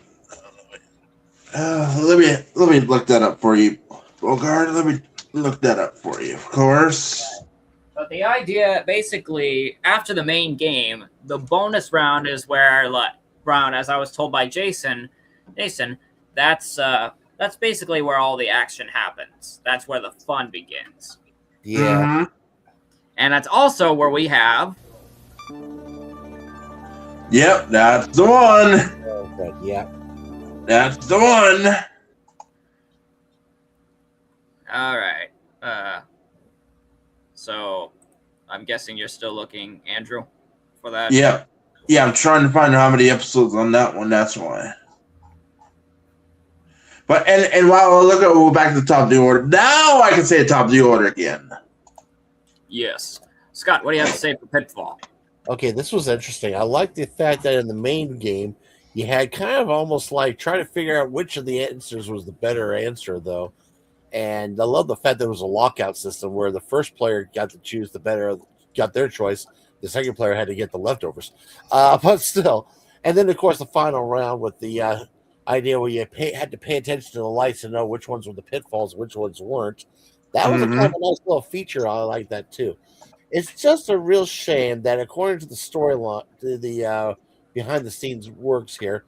S4: Let me look that up for you, Bogart. Let me look that up for you, of course.
S2: But the idea, basically, after the main game, the bonus round is where, as I was told by Jason, that's basically where all the action happens. That's where the fun begins.
S3: Yeah.
S4: Mm-hmm.
S2: And that's also where we have.
S4: Yep, that's the one.
S3: Okay, yeah.
S4: That's the one.
S2: All right. So I'm guessing you're still looking, Andrew, for that.
S4: Yep. Yeah, I'm trying to find out how many episodes on that one. That's why. But and while we'll back to the top of the order. Now I can say the top of the order again.
S2: Yes. Scott, what do you have to say for Pitfall?
S3: Okay, this was interesting. I like the fact that in the main game, you had kind of almost like trying to figure out which of the answers was the better answer, though. And I love the fact that it was a lockout system where the first player got to choose got their choice. The second player had to get the leftovers. But still. And then, of course, the final round with the idea where you had to pay attention to the lights to know which ones were the pitfalls, which ones weren't. That was a kind of a nice little feature. I like that, too. It's just a real shame that according to the storyline, the behind-the-scenes works here,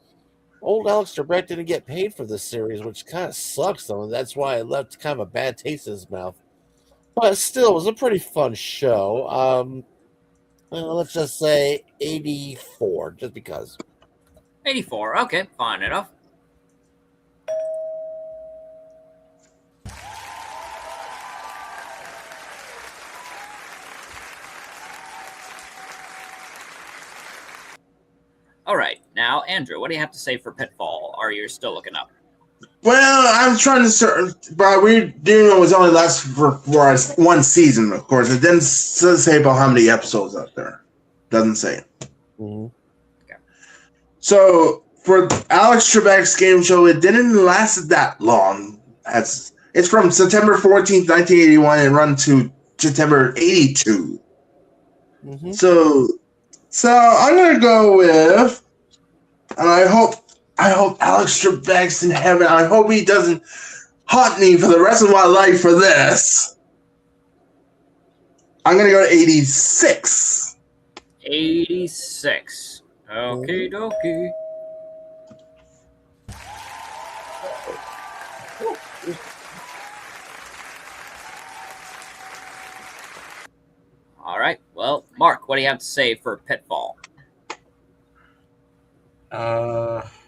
S3: old Alex Trebek didn't get paid for this series, which kind of sucks, though, and that's why it left kind of a bad taste in his mouth. But still, it was a pretty fun show. Let's just say 84, just because.
S2: 84. Okay, fine enough. All right, now Andrew, what do you have to say for Pitfall? Are you still looking up?
S4: Well, I'm trying to search, but we didn't know it was only last for one season, of course. It didn't say about how many episodes out there. Doesn't say.
S3: Mm-hmm.
S2: Okay.
S4: So for Alex Trebek's game show, it didn't last that long. It's from September 14th, 1981, and run to September 82.
S3: Mm-hmm.
S4: So I'm gonna go with, and I hope Alex Trebek's in heaven. I hope he doesn't haunt me for the rest of my life for this. I'm gonna go to 86.
S2: 86. Okie dokie. All right. Well, Mark, what do you have to say for Pitfall?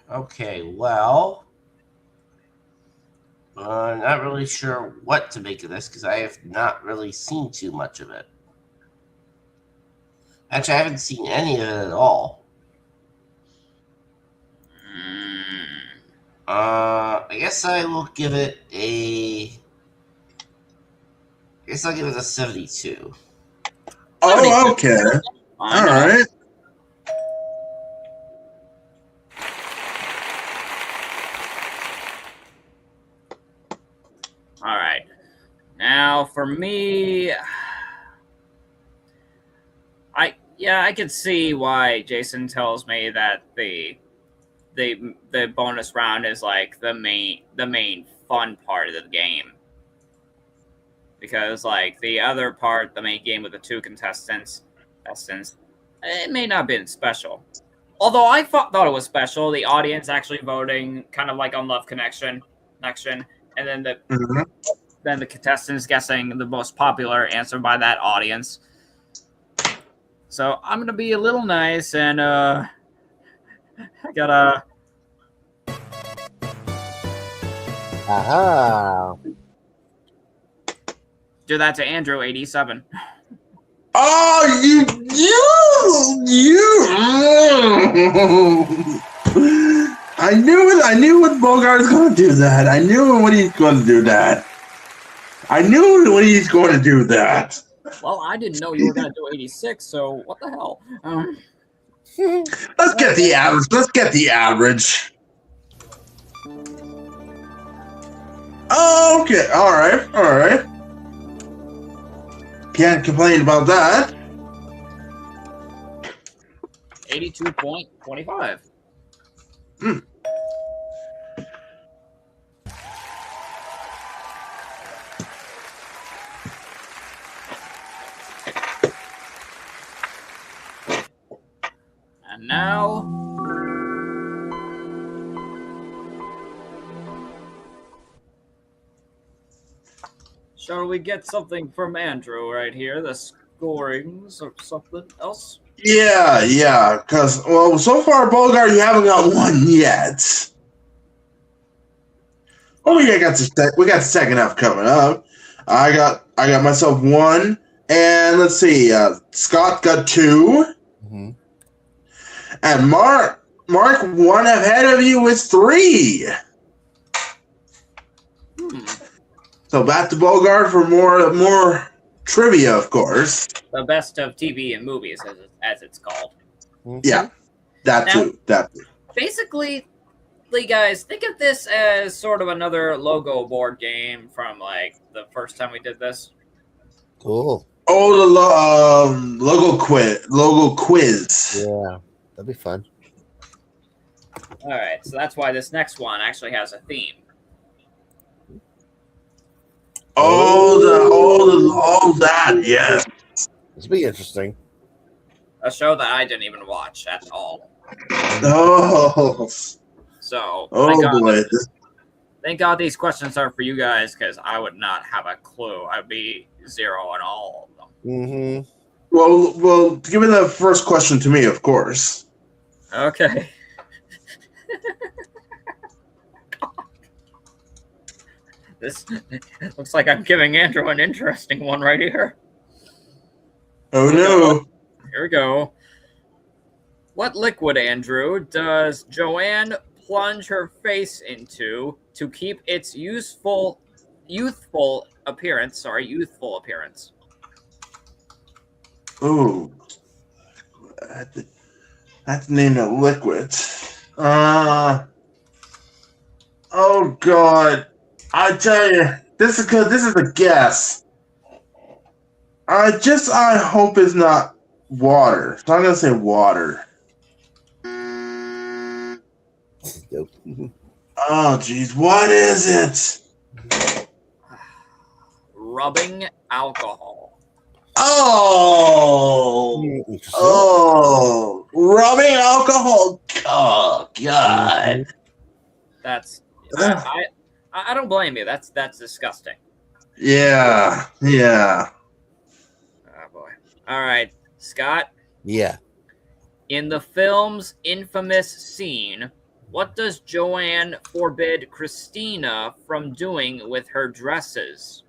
S5: Okay, well, I'm not really sure what to make of this because I have not really seen too much of it. Actually, I haven't seen any of it at all. I guess I will give it a. I guess I'll give it a 72.
S4: Oh, okay.
S2: I
S4: All
S2: know.
S4: right.
S2: All right. Now for me, I could see why Jason tells me that the bonus round is like the main fun part of the game. Because like the other part, the main game with the two contestants, it may not have been special. Although I thought it was special, the audience actually voting kind of like on Love Connection, and then
S4: Mhm.
S2: the contestants guessing the most popular answer by that audience. So I'm gonna be a little nice and I gotta
S3: Aha.
S2: do that to Andrew 87.
S4: Oh, you. I knew it. I knew what Bogart was going to do that. I knew when he's going to do that. I knew when he's going to do that.
S2: Well, I didn't know you were gonna do 86, so what the hell?
S4: Let's get the average. Let's get the average. Oh, okay. All right. All right. Can't complain about that.
S2: 82.25. And now, shall we get something from Andrew right here? The scorings or something else?
S4: Yeah. Because so far, Bogart, you haven't got one yet. Oh, we got the second half coming up. I got myself one, and let's see. Scott got two,
S3: Mhm.
S4: and Mark one ahead of you with three. So back to Bogart for more trivia, of course.
S2: The best of TV and movies, as it's called.
S4: Yeah, that
S2: Now-
S4: too.
S2: Basically, guys, think of this as sort of another logo board game from like the first time we did this.
S3: Cool.
S4: Oh, the logo quiz.
S3: Yeah, that'd be fun.
S2: All right, so that's why this next one actually has a theme.
S4: All that. Yes.
S3: This would be interesting.
S2: A show that I didn't even watch at all.
S4: Oh.
S2: So
S4: Oh boy.
S2: thank God these questions are for you guys because I would not have a clue. I'd be zero on all of them.
S3: Mm-hmm.
S4: Well, give me the first question to me, of course.
S2: Okay. This looks like I'm giving Andrew an interesting one right here.
S4: Oh no.
S2: Here we go. What liquid, Andrew, does Joanne plunge her face into to keep its youthful appearance?
S4: Ooh. That's named a liquid. Oh God. I tell you, this is a guess. I hope it's not water. So I'm gonna say water.
S3: Nope.
S4: Oh jeez, what is it?
S2: Rubbing alcohol.
S4: Oh, rubbing alcohol. Oh God.
S2: That's I don't blame you. That's disgusting.
S4: Yeah.
S2: Oh boy. All right, Scott.
S3: Yeah.
S2: In the film's infamous scene, what does Joanne forbid Christina from doing with her dresses?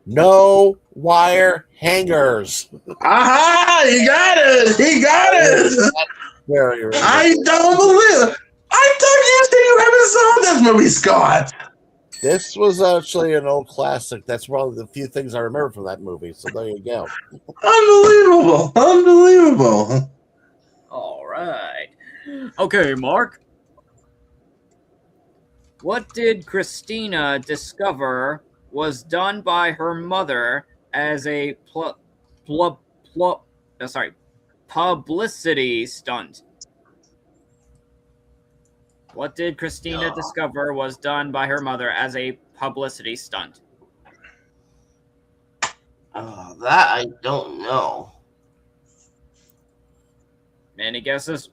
S3: No wire hangers.
S4: Aha! He got it.
S3: Very
S4: I don't believe it. I thought you said you haven't saw this movie, Scott.
S3: This was actually an old classic. That's one of the few things I remember from that movie. So there you go.
S4: Unbelievable. Unbelievable.
S2: All right. Okay, Mark. What did Christina discover was done by her mother as a publicity stunt? What did Christina discover was done by her mother as a publicity stunt?
S5: That I don't know.
S2: Any guesses?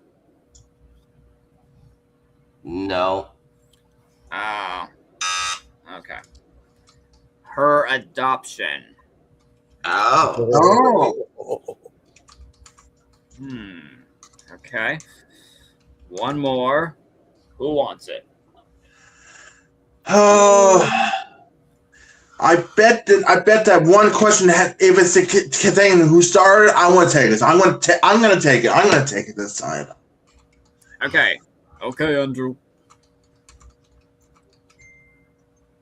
S5: No.
S2: Oh. Okay. Her adoption.
S5: Oh.
S4: Oh.
S2: Okay. One more. Who wants it?
S4: Oh. I bet that one question if it's the thing who started, I want to take this. I'm gonna take it. I'm gonna take it this time.
S2: Okay. Okay, Andrew.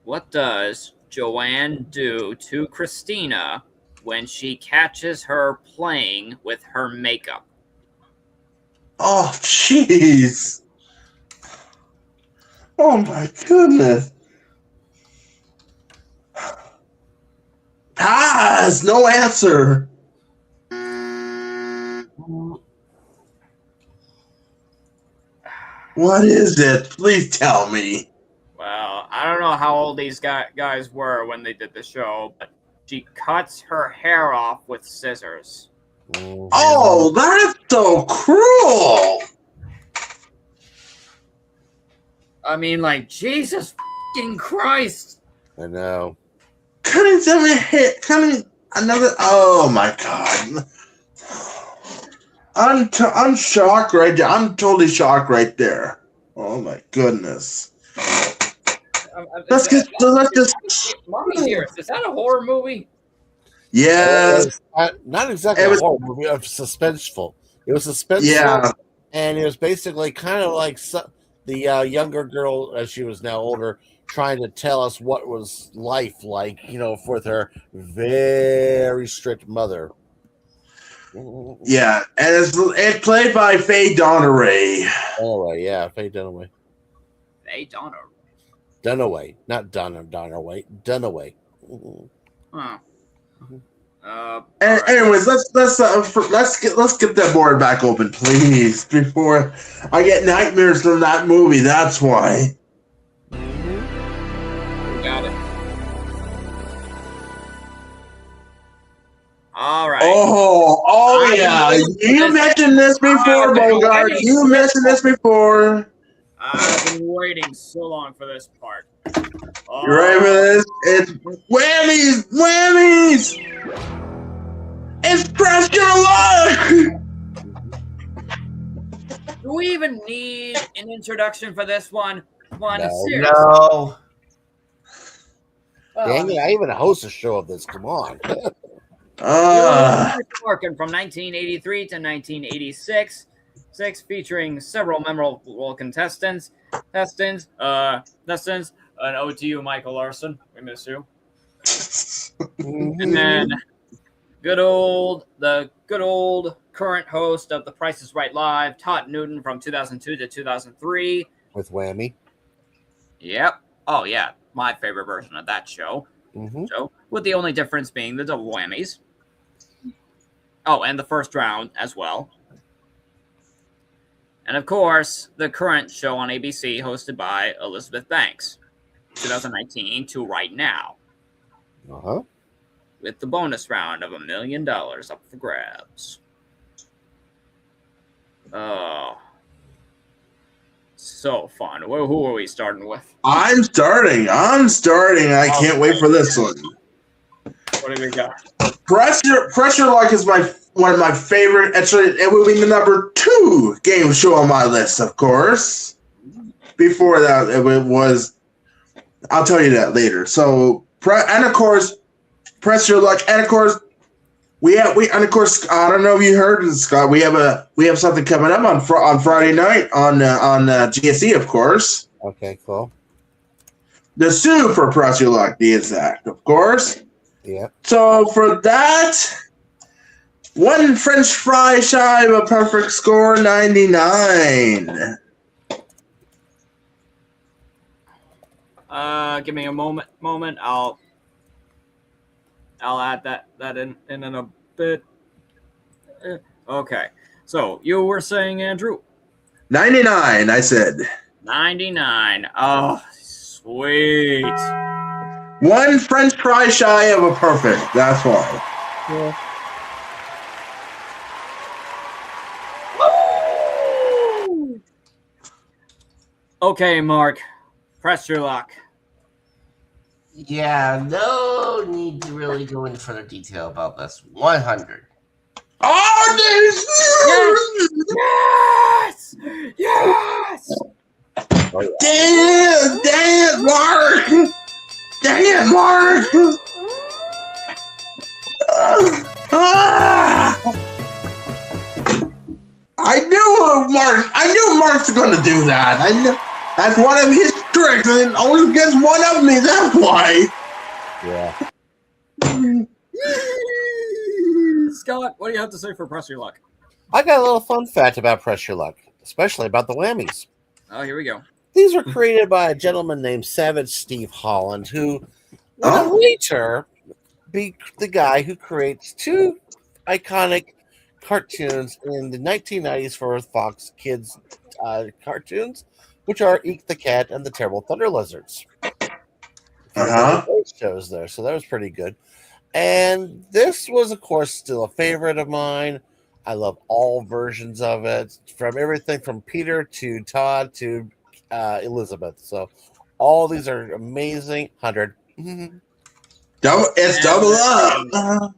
S2: What does Joanne do to Christina when she catches her playing with her makeup?
S4: Oh, jeez. Oh my goodness. Pass. No answer. What is it? Please tell me.
S2: Well, I don't know how old these guys were when they did the show, but she cuts her hair off with scissors.
S4: Oh, that's so cruel.
S2: I mean, like, Jesus fucking Christ.
S3: I know.
S4: Cutting another. Oh my god. I'm shocked right there. I'm totally shocked right there. Oh my goodness. Let's just.
S2: Mommy Dearest, is that a horror movie?
S4: Yes.
S3: Not exactly a horror movie. It was suspenseful. It was suspenseful.
S4: Yeah.
S3: And it was basically kind of like the younger girl, as she was now older, trying to tell us what was life like, with her very strict mother.
S4: Yeah, and it's played by Faye Dunaway.
S3: Dunaway, yeah, Faye Dunaway.
S2: Faye Dunaway.
S3: Dunaway, not Dunaway. Dunaway.
S2: Huh.
S4: Anyways, let's get that board back open, please, before I get nightmares from that movie. That's why.
S2: Got it. All right.
S4: Oh yeah. You mentioned this before, Bogart. You mentioned this before.
S2: I've been waiting so long for this part.
S4: You ready for this? It's whammies! Whammies! It's Press Your Luck!
S2: Do we even need an introduction for this one? Come on,
S3: No.
S2: seriously.
S5: No.
S3: Dang it, I even host a show of this. Come on.
S2: Working from 1983 to 1986, featuring several memorable contestants. An ode to you, Michael Larson. We miss you. And then the good old current host of The Price is Right Live, Todd Newton, from 2002 to 2003.
S3: With Whammy.
S2: Yep. Oh, yeah. My favorite version of that show.
S3: Mm-hmm.
S2: So, with the only difference being the double whammies. Oh, and the first round as well. And of course, the current show on ABC hosted by Elizabeth Banks, 2019 to right now,
S3: Uh-huh.
S2: with the bonus round of $1 million up for grabs. Oh, so fun. Who are we starting with?
S4: I'm starting. I can't wait for this one.
S2: What do we got?
S4: Pressure Luck is one of my favorite. Actually, it would be the number 2 game show on my list, of course. Before that, it was. I'll tell you that later. So, and of course, Press Your Luck, and of course, and of course, I don't know if you heard, Scott. We have something coming up on Friday night on GSE, of course.
S3: Okay, cool.
S4: The super press your luck, the exact, of course.
S3: Yeah.
S4: So for that, one French fry shy of a perfect score, 99.
S2: Give me a moment. I'll add that in a bit. Okay. So you were saying, Andrew?
S4: 99, I said.
S2: 99. Oh, sweet.
S4: One French fry shy of a perfect. That's why.
S3: Yeah.
S2: Okay, Mark. Press your luck.
S5: Yeah, no need to really go into further detail about this. 100.
S4: Oh,
S2: Yes! Yes!
S3: Oh, yeah.
S4: damn, Mark! Damn, Mark! I knew Mark's gonna do that. I knew that's one of his tricks, and it always gets one of me. That's why.
S3: Yeah.
S2: Scott, what do you have to say for Press Your Luck?
S3: I got a little fun fact about Press Your Luck, especially about the whammies.
S2: Oh, here we go.
S3: These were created by a gentleman named Savage Steve Holland, who would later be the guy who creates two iconic cartoons in the 1990s for Fox Kids cartoons, which are Eek the Cat and the Terrible Thunder Lizards. Those shows there, so that was pretty good. And this was, of course, still a favorite of mine. I love all versions of it, from everything from Peter to Todd to Elizabeth. So all these are amazing. 100.
S4: It's double up.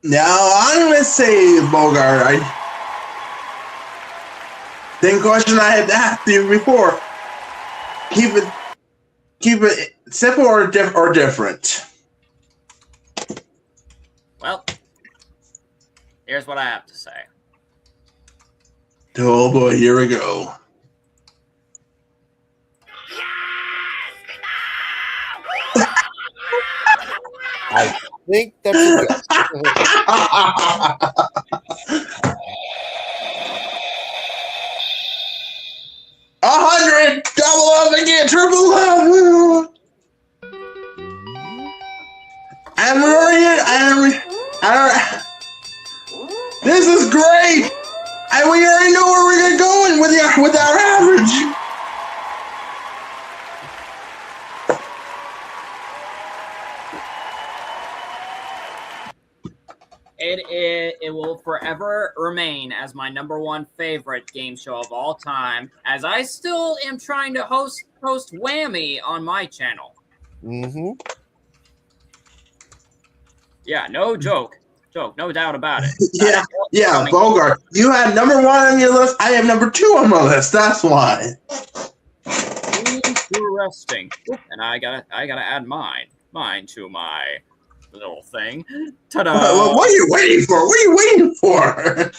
S4: Now I'm gonna say, Bogart. Same question I had asked you before. Keep it simple or different.
S2: Well, here's what I have to say.
S4: Oh boy, here we go.
S3: I think that's a good.
S4: 100, double up again, triple up. This is great. And we already know where we're going with our average.
S2: It will forever remain as my #1 favorite game show of all time, as I still am trying to host Whammy on my channel.
S3: Mm-hmm.
S2: Yeah, no joke, no doubt about it.
S4: Yeah, Bogart. You had #1 on your list. I have #2 on my list. That's why.
S2: Interesting. And I gotta add mine to my little thing. Ta-da!
S4: What are you waiting for? What are you waiting for?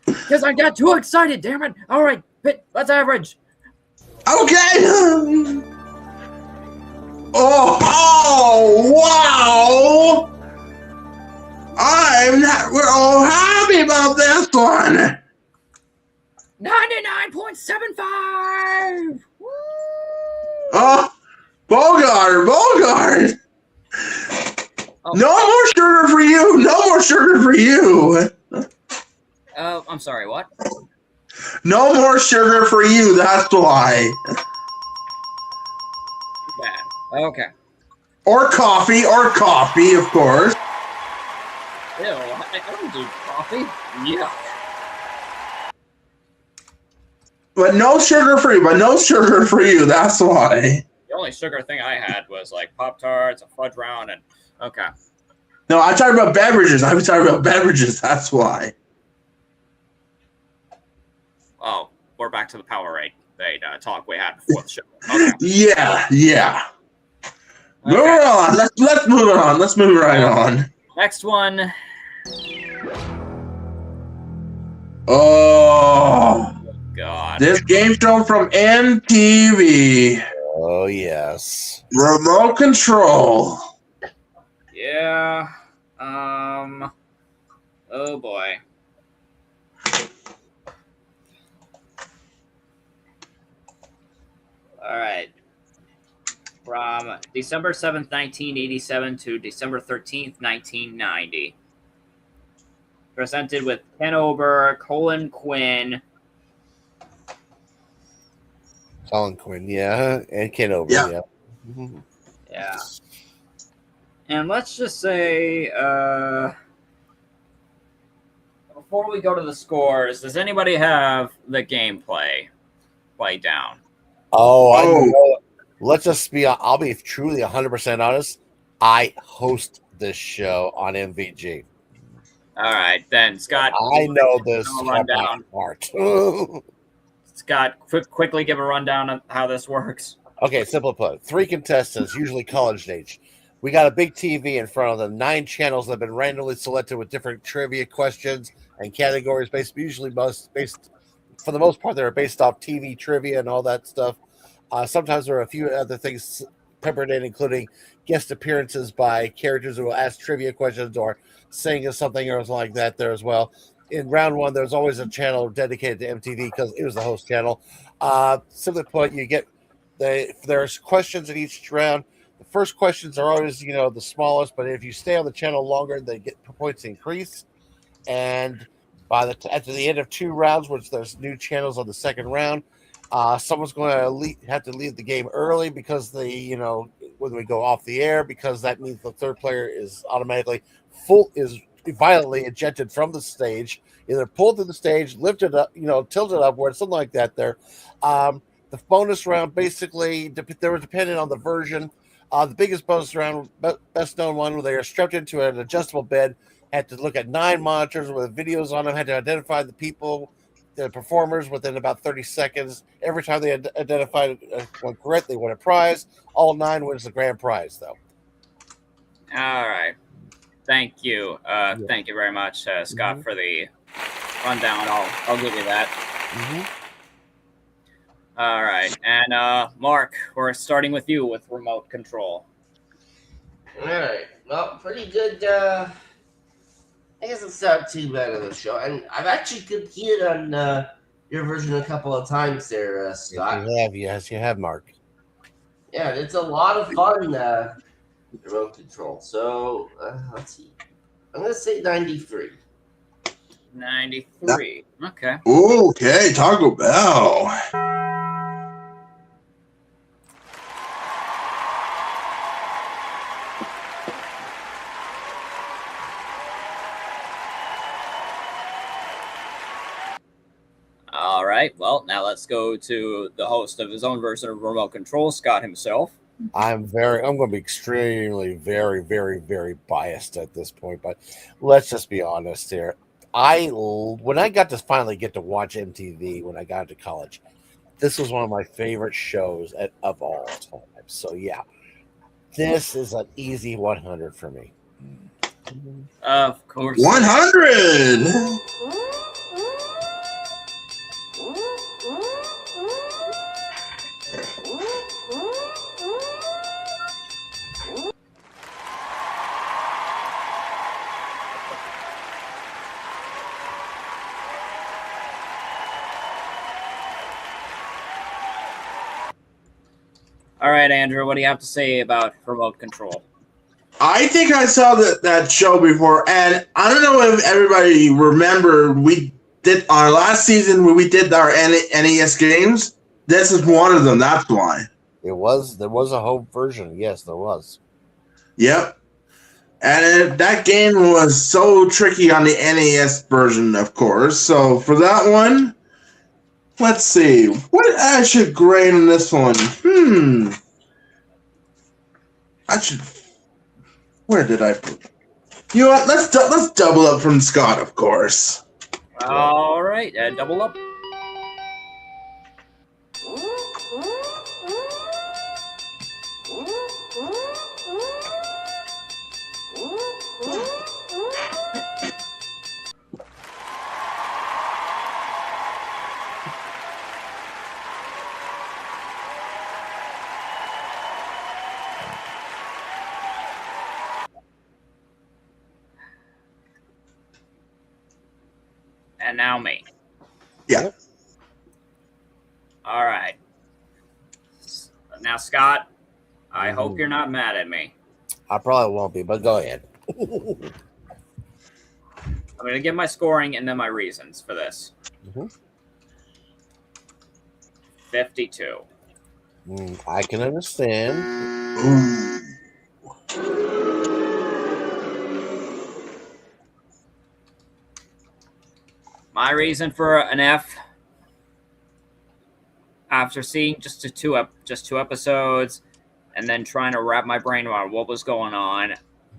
S2: Because I got too excited, damn it. All right, let's average.
S4: Okay. Oh, wow. We're all happy about this one.
S2: 99.75.
S4: Oh, Bogart.
S2: Oh.
S4: No more sugar for you. No more sugar for you.
S2: I'm sorry, what?
S4: No more sugar for you. That's why.
S2: Bad. Okay.
S4: Or coffee, of course.
S2: Ew, I don't do coffee. Yeah.
S4: But no sugar for you. That's why.
S2: The only sugar thing I had was like Pop-Tarts, a fudge round, and okay.
S4: No, I'm talking about beverages. That's why.
S2: Oh, we're back to the Powerade talk we had before the show. Okay.
S4: Yeah. Move
S2: Okay.
S4: on. Let's move it on. Let's move right on.
S2: Next one.
S4: Oh,
S2: God.
S4: this game show from MTV.
S3: Oh yes.
S4: Remote Control.
S2: Yeah. Oh boy. All right. From December 7th, 1987 to December 13th, 1990. Presented with Ken Ober, Colin Quinn.
S3: Colin Quinn, yeah, and Ken Ober,
S4: Yeah.
S3: yeah. Mhm.
S2: Yeah. And let's just say, before we go to the scores, does anybody have the gameplay play down?
S3: Oh, I
S4: Oh.
S3: know. Let's just be. I'll be truly 100% honest. I host this show on MVG.
S2: All right, then, Scott.
S3: I know this
S2: I'll
S3: by
S2: run down.
S3: heart.
S2: Scott, quickly give a rundown of how this works.
S3: Okay, simple put. 3 contestants, usually college age. We got a big TV in front of them. 9 channels that have been randomly selected with different trivia questions and categories based, for the most part, they're based off TV trivia and all that stuff. Sometimes there are a few other things peppered in, including guest appearances by characters who will ask trivia questions or sing something or something like that there as well. In round 1, there's always a channel dedicated to MTV because it was the host channel. Simply put, there's questions in each round. The first questions are always, the smallest, but if you stay on the channel longer, they get points increase. And at the end of 2 rounds, which there's new channels on the second round, someone's going to have to leave the game early because when we go off the air, because that means the third player is automatically violently ejected from the stage, either pulled to the stage, lifted up, tilted upward, something like that there. The bonus round, basically, they were dependent on the version. The biggest bonus round, best known one, where they are strapped into an adjustable bed, had to look at 9 monitors with videos on them, had to identify the people, the performers, within about 30 seconds. Every time they identified one correct, they won a prize. All 9 wins the grand prize, though.
S2: All right. Thank you. Thank you very much, Scott, for the rundown. I'll give you that. All right. And Mark, we're starting with you with remote control.
S5: All right. Well, pretty good. I guess it's not too bad of a show. And I've actually competed on your version a couple of times there, Scott.
S3: Yes, you have, Mark.
S5: Yeah, it's a lot of fun, remote control. So, let's see. I'm going to say 93.
S2: 93. Okay.
S4: Okay, Taco Bell.
S2: All right. Well, now let's go to the host of his own version of remote control, Scott himself.
S3: I'm going to be extremely, very, very, very biased at this point, but let's just be honest here. When I got to finally get to watch MTV when I got into college, this was one of my favorite shows of all time. So yeah, this is an easy 100 for me.
S2: Of course.
S4: 100.
S2: All right, Andrew, what do you have to say about remote control?
S4: I think I saw that show before, and I don't know if everybody remember we did our last season when we did our NES games. This is one of them. That's why.
S3: There was a home version. Yes, there was.
S4: Yep. And that game was so tricky on the NES version, of course. So for that one, let's see. What I should grade on this one? Where did I put? You know what? Let's double up from Scott, of course.
S2: All right, double up. and now me.
S4: Yeah.
S2: All right. Now, Scott, I hope you're not mad at me.
S3: I probably won't be, but go ahead.
S2: I'm going to give my scoring and then my reasons for this. 52.
S3: I can understand.
S4: Ooh.
S2: My reason for an F, after seeing just two episodes and then trying to wrap my brain around what was going on,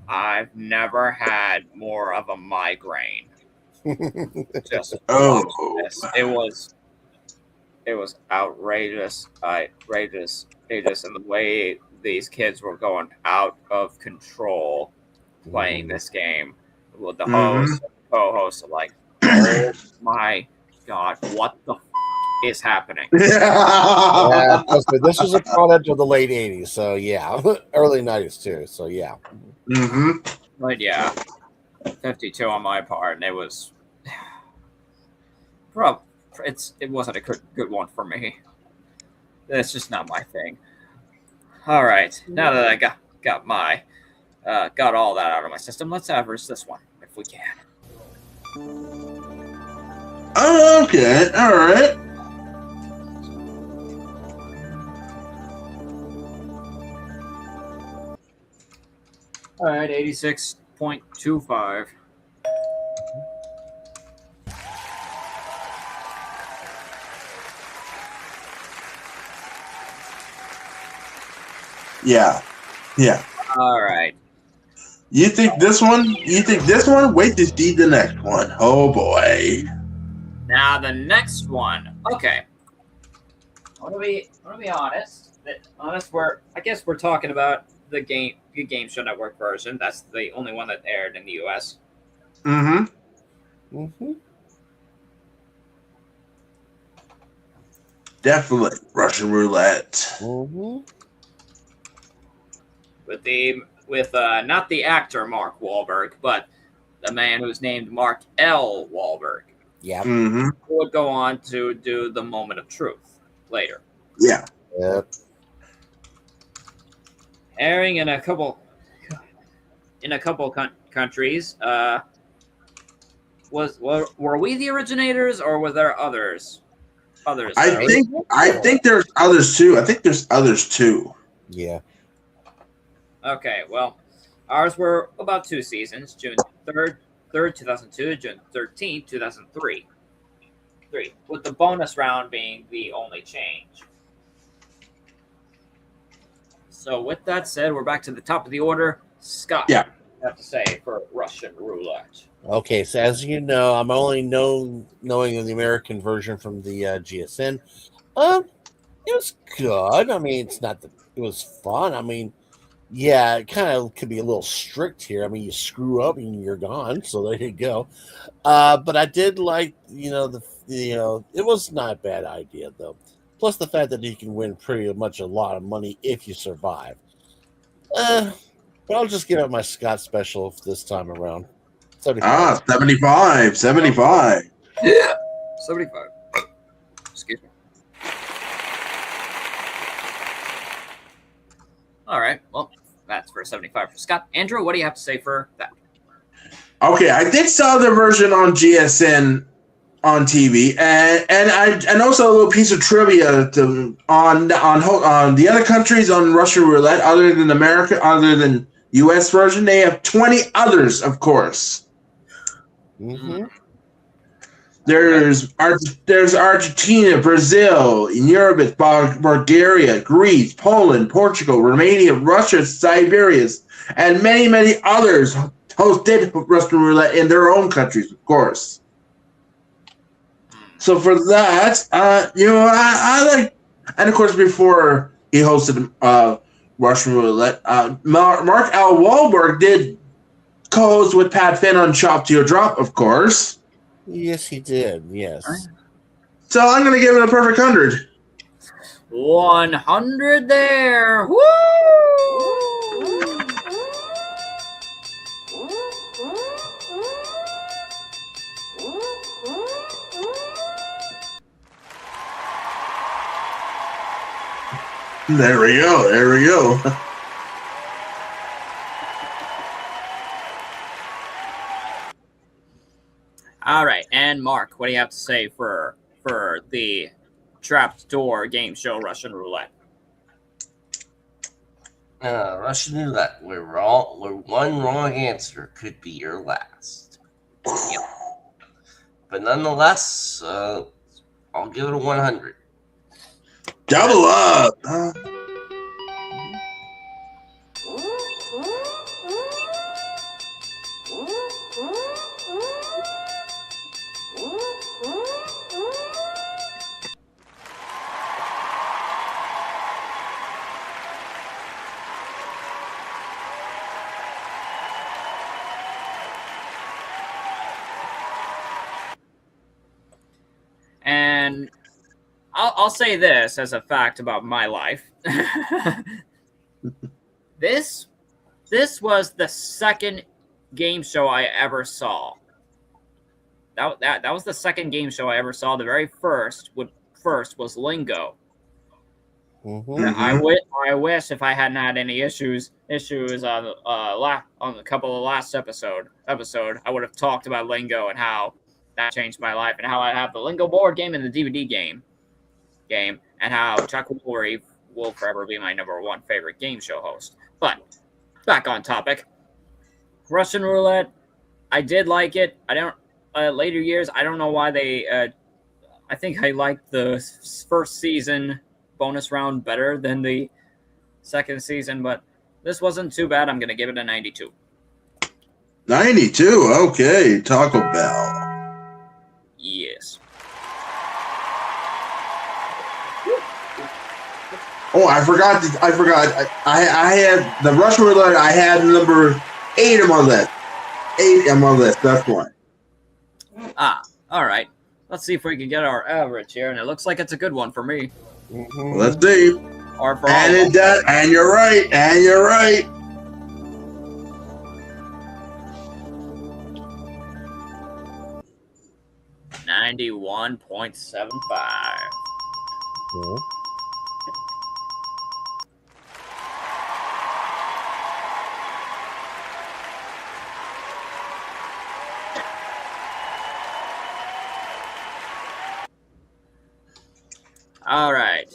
S2: I've never had more of a migraine. Just it was outrageous, and the way these kids were going out of control playing this game with the host, co-host, like, oh my god, what the is happening?
S3: Yeah, trust me, this was a product of the late 80s, so yeah. Early 90s too, so yeah.
S2: But yeah, 52 on my part, and it was it wasn't a good one for me. It's just not my thing. All right, now that I got all that out of my system, let's average this one if we can.
S4: Okay, all right.
S2: All right, 86.25.
S4: Yeah.
S2: All right.
S4: You think this one? Wait to see the next one. Oh boy.
S2: Now the next one. Okay. I want to be honest. I guess we're talking about the Game Show Network version. That's the only one that aired in the U.S.
S4: Definitely Russian roulette.
S2: With not the actor Mark Wahlberg, but the man who's named Mark L. Wahlberg.
S3: Yeah.
S2: Who would go on to do the Moment of Truth later.
S4: Yeah.
S3: Yep.
S2: Airing in a couple countries. Were we the originators, or were there others?
S4: I think there's others too.
S3: Yeah.
S2: Okay, well, ours were about 2 seasons: June 3rd, 2002, June 13th, 2003. With the bonus round being the only change. So with that said, we're back to the top of the order. Scott,
S4: Yeah.
S2: what do you have to say for Russian roulette?
S3: Okay, so as you know, I'm only knowing the American version from the GSN. It was good. I mean, it was fun. I mean, yeah, it kind of could be a little strict here. I mean, you screw up and you're gone. So there you go. But I did like, it was not a bad idea though. Plus the fact that you can win pretty much a lot of money if you survive. But I'll just give it my Scott special this time around. 75.
S4: 75.
S2: Yeah, 75. Excuse me. All right. Well, that's for 75 for Scott. Andrew, what do you have to say for that?
S4: Okay, I did saw the version on GSN on TV, and also a little piece of trivia on the other countries on Russian roulette, other than America, other than U.S. version, they have 20 others, of course. There's Argentina, Brazil, in Europe it's Bulgaria, Greece, Poland, Portugal, Romania, Russia, Siberia, and many, many others hosted Russian roulette in their own countries, of course. So for that, I like, and of course before he hosted Russian roulette, Mark L. Wahlberg did co-host with Pat Finn on Chop to Your Drop, of course.
S3: Yes, he did. Yes.
S4: So I'm going to give it a perfect 100.
S2: 100 there. Woo!
S4: There we go. There we go.
S2: All right, and Mark, what do you have to say for the Trapped Door game show Russian Roulette?
S5: Russian roulette, where one wrong answer could be your last. But nonetheless, I'll give it a 100.
S4: Double up.
S2: And I'll say this as a fact about my life. This was the second game show I ever saw. That was the second game show I ever saw. The very first was Lingo.
S3: Mm-hmm.
S2: I wish if I hadn't had any issues on a couple of last episode, I would have talked about Lingo and how that changed my life, and how I have the Lingo board game and the DVD game, and how Chuck Woolery will forever be my number one favorite game show host. But back on topic, Russian Roulette, I did like it. I don't later years. I don't know why they. I think I liked the first season bonus round better than the second season, but this wasn't too bad. I'm gonna give it a 92.
S4: 92. Okay, Taco Bell.
S2: Yes.
S4: Oh, I forgot. I had the Russian Roulette. I had number 8 on my list. 8 on my list. That's why.
S2: All right. Let's see if we can get our average here, and it looks like it's a good one for me.
S3: Mm-hmm.
S4: Let's see.
S2: Or for
S4: And
S2: all
S4: it does. And you're right. And you're right.
S2: $91.75.
S3: Mm-hmm.
S2: All right.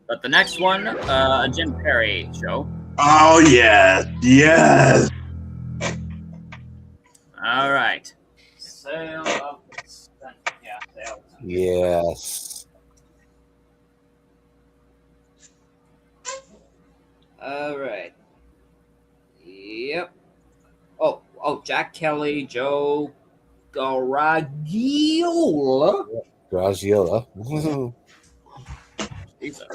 S2: But the next one, a Jim Perry show.
S4: Oh yes, yes.
S2: All right. Sale of sale.
S3: Yes.
S2: All right. Yep. Oh, Jack Kelly, Joe Garagiola.
S3: Graziola.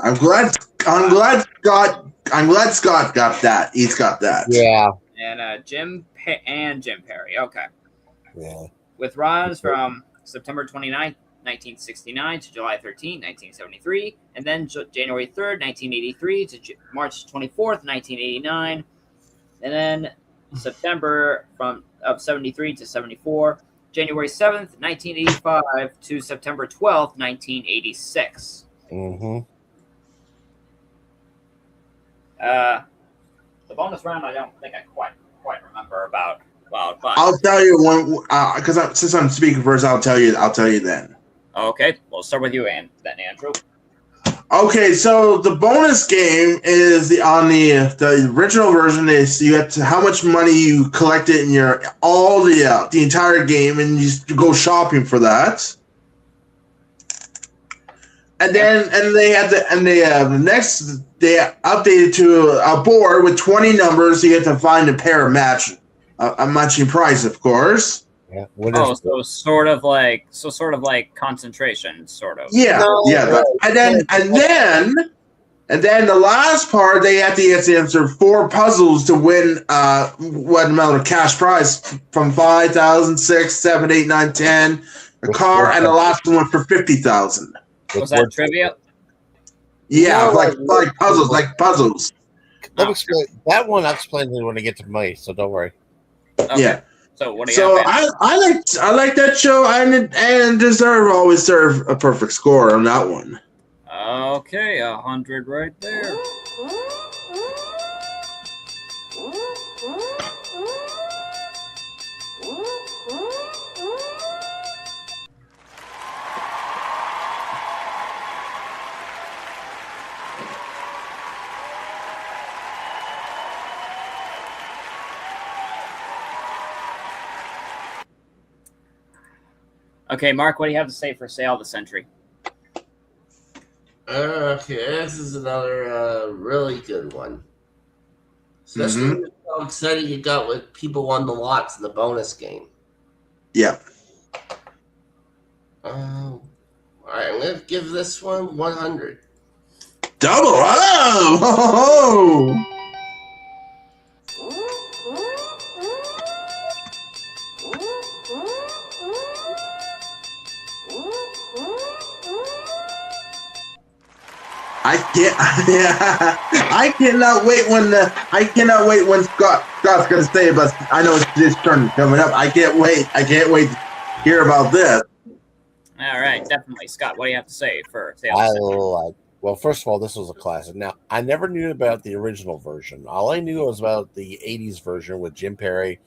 S4: I'm glad Scott got that. He's got that.
S3: Yeah.
S2: And Jim Perry. Okay.
S3: Yeah.
S2: With runs from September 29th, 1969 to July 13th, 1973, and then January 3rd, 1983 to March 24th, 1989, and then September of 73 to 74, January 7th, 1985 to September 12th, 1986.
S3: Mm-hmm.
S2: The bonus round, I don't think I quite remember about, but
S4: I'll tell you one because since I'm speaking first, I'll tell you then.
S2: okay, we'll start with you, Andrew.
S4: Okay, so the bonus game is the original version is you have to how much money you collected in the entire game, and you go shopping for that. And then they updated to a board with 20 numbers. So you have to find a pair of a matching price, of course.
S3: Yeah.
S2: So sort of like concentration, sort of.
S4: Yeah, yeah. And then the last part they have to answer 4 puzzles to win what amount of cash prize from 5,000, 6, 7, 8, 9, 10, a car, and the last one for 50,000.
S2: Was that trivia?
S4: Yeah, like puzzles.
S3: Let me explain. That one I'll explain when I get to money, so don't worry.
S2: Okay.
S4: Yeah.
S2: So what do you
S4: So
S2: have?
S4: I like that show and always serve a perfect score on that one.
S2: Okay, 100 right there. Okay, Mark, what do you have to say for Sale of the Century?
S5: Okay, this is another really good one. Especially with how excited you got with people won the lots in the bonus game.
S4: Yeah.
S5: All right, I'm going to give this one 100.
S4: Double up! Oh! I cannot wait when Scott's gonna say it, but I know it's his turn coming up. I can't wait to hear about this.
S2: All right, definitely. Scott, what do you have to say for Sale of the Century?
S3: Well, first of all, this was a classic. Now, I never knew about the original version. All I knew was about the 80s version with Jim Perry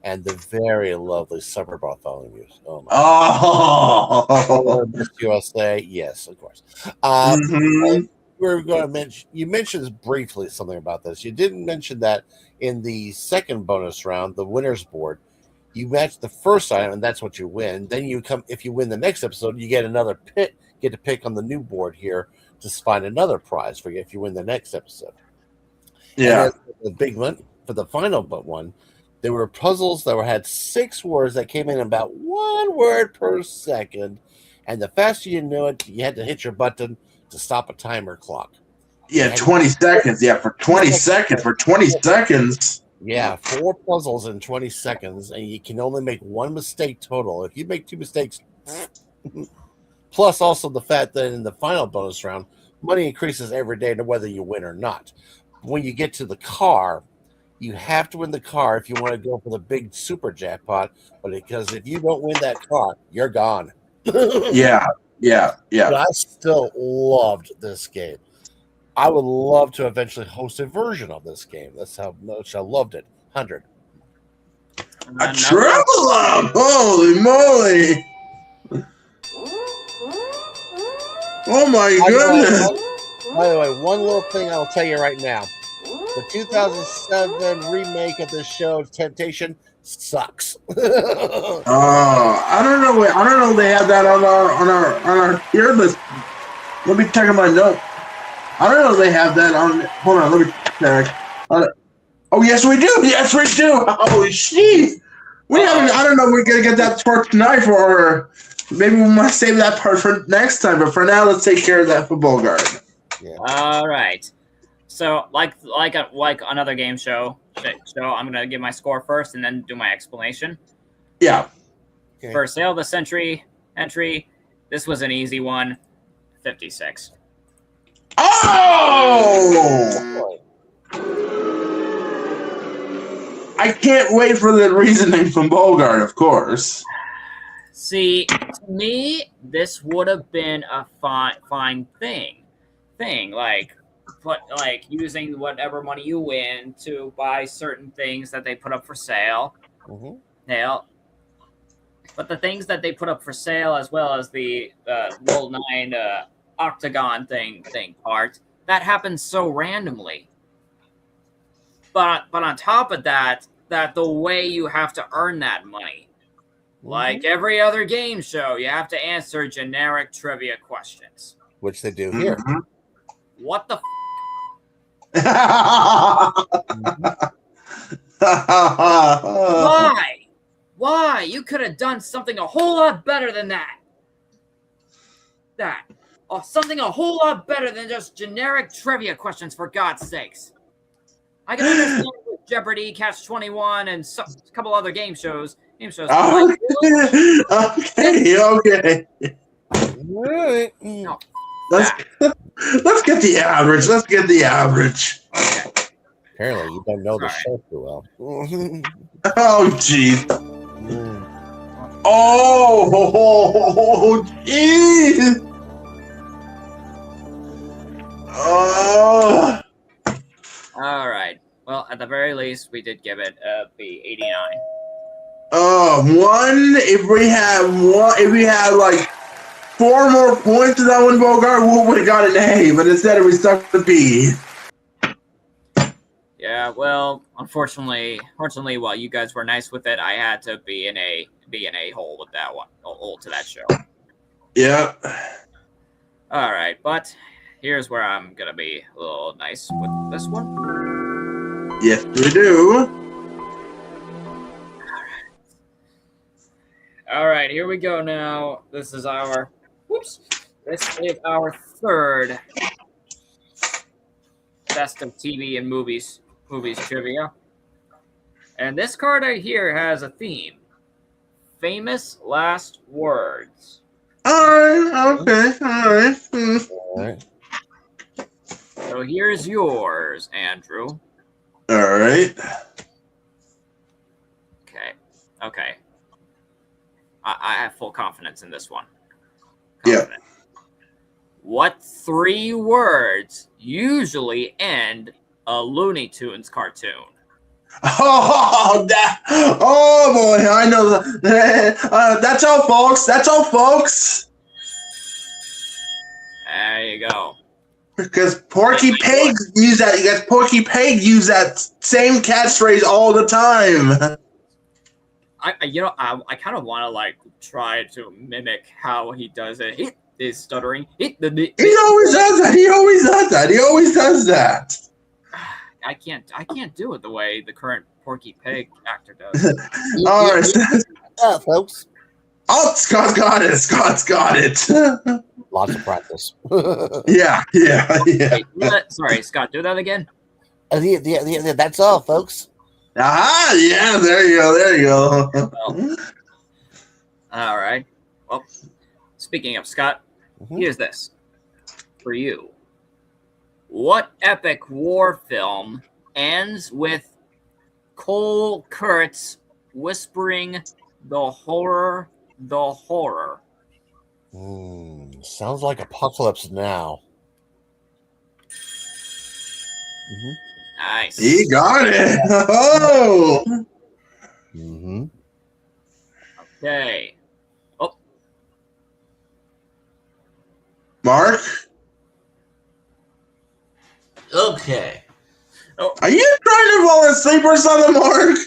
S3: and the very lovely Summer Bartholomew. Oh, my God. Miss USA. Yes, of course. We're going to mention, you mentioned briefly something about this. You didn't mention that in the second bonus round, the winner's board, you match the first item, and that's what you win. Then if you win the next episode, you get another get to pick on the new board here to find another prize for you if you win the next episode.
S4: Yeah.
S3: The big one for the final but one, there were puzzles that had 6 words that came in about 1 word per second, and the faster you knew it, you had to hit your button to stop a timer clock.
S4: Yeah, 20 seconds. Yeah, for 20 seconds. For 20 seconds.
S3: Yeah, 4 puzzles in 20 seconds, and you can only make 1 mistake total. If you make 2 mistakes, plus also the fact that in the final bonus round, money increases every day to whether you win or not. When you get to the car, you have to win the car if you want to go for the big super jackpot, but because if you don't win that car, you're gone.
S4: Yeah.
S3: But I still loved this game. I would love to eventually host a version of this game. That's how much I loved it. 100.
S4: A treble up! Holy moly! Oh my goodness!
S3: By the way, one little thing I'll tell you right now. The 2007 remake of this show, Temptation, sucks.
S4: I don't know. I don't know if they have that on our tier list. Let me check my note. I don't know if they have that on. Hold on, let me check. Oh yes, we do. Yes, we do. Holy shit! We haven't. I don't know if we're gonna get that for tonight, or maybe we might save that part for next time. But for now, let's take care of that football guard.
S3: Yeah.
S2: All right. So, like another game show, I'm gonna give my score first and then do my explanation.
S4: Yeah.
S3: Okay.
S2: For Sale of the Century entry, this was an easy one, 56.
S4: Oh! I can't wait for the reasoning from Bogart, of course.
S2: See, to me, this would have been a fine thing, like using whatever money you win to buy certain things that they put up for sale.
S3: Mm-hmm.
S2: But the things that they put up for sale, as well as the Roll 9 Octagon thing part, that happens so randomly. But on top of that the way you have to earn that money, like every other game show, you have to answer generic trivia questions,
S3: which they do here.
S4: Mm-hmm.
S2: What the? Why? You could have done something a whole lot better than that. Something a whole lot better than just generic trivia questions, for God's sakes. I can understand with Jeopardy, Catch 21, and a couple other game shows.
S4: Okay.
S2: No.
S4: Let's get the average. Let's get the average.
S2: Okay.
S3: Apparently, you don't know the show too well.
S4: Oh, jeez. Oh, jeez. Oh.
S2: All right. Well, at the very least, we did give it the 89.
S4: If we had like 4 more points to that one, Bogart, we would have got an A, but instead we stuck with B.
S2: Yeah, well, unfortunately, while you guys were nice with it, I had to be an A-hole with that one, hole to that show.
S4: Yeah.
S2: All right, but here's where I'm gonna be a little nice with this one.
S4: Yes, we do.
S2: All right, here we go now. This is our third best of TV and movies trivia. And this card right here has a theme. Famous last words.
S4: Alright, okay, alright.
S3: All right.
S2: So here's yours, Andrew.
S4: Alright.
S2: Okay. I have full confidence in this one.
S4: Yeah.
S2: What 3 words usually end a Looney Tunes cartoon?
S4: Oh boy, I know that. That's all, folks. That's all, folks.
S2: There you go.
S4: Because Porky Pig use that. Because Porky Pig use that same catchphrase all the time.
S2: I kind of want to like try to mimic how he does it. He is stuttering.
S4: He always does that. He always does that.
S2: I can't do it the way the current Porky Pig actor does.
S4: All right,
S3: folks.
S4: Oh, Scott's got it.
S3: Lots of practice.
S4: Yeah.
S2: Wait, sorry, Scott, do that again.
S3: Yeah, that's all, folks.
S4: Ah, yeah, there you go.
S2: Well, all right. Well, speaking of Scott, here's this for you. What epic war film ends with Cole Kurtz whispering the horror?
S3: Sounds like Apocalypse Now.
S2: Nice.
S4: He got it. Oh.
S2: Okay. Oh.
S4: Mark?
S5: Okay.
S4: Are you trying to fall asleep or something, Mark?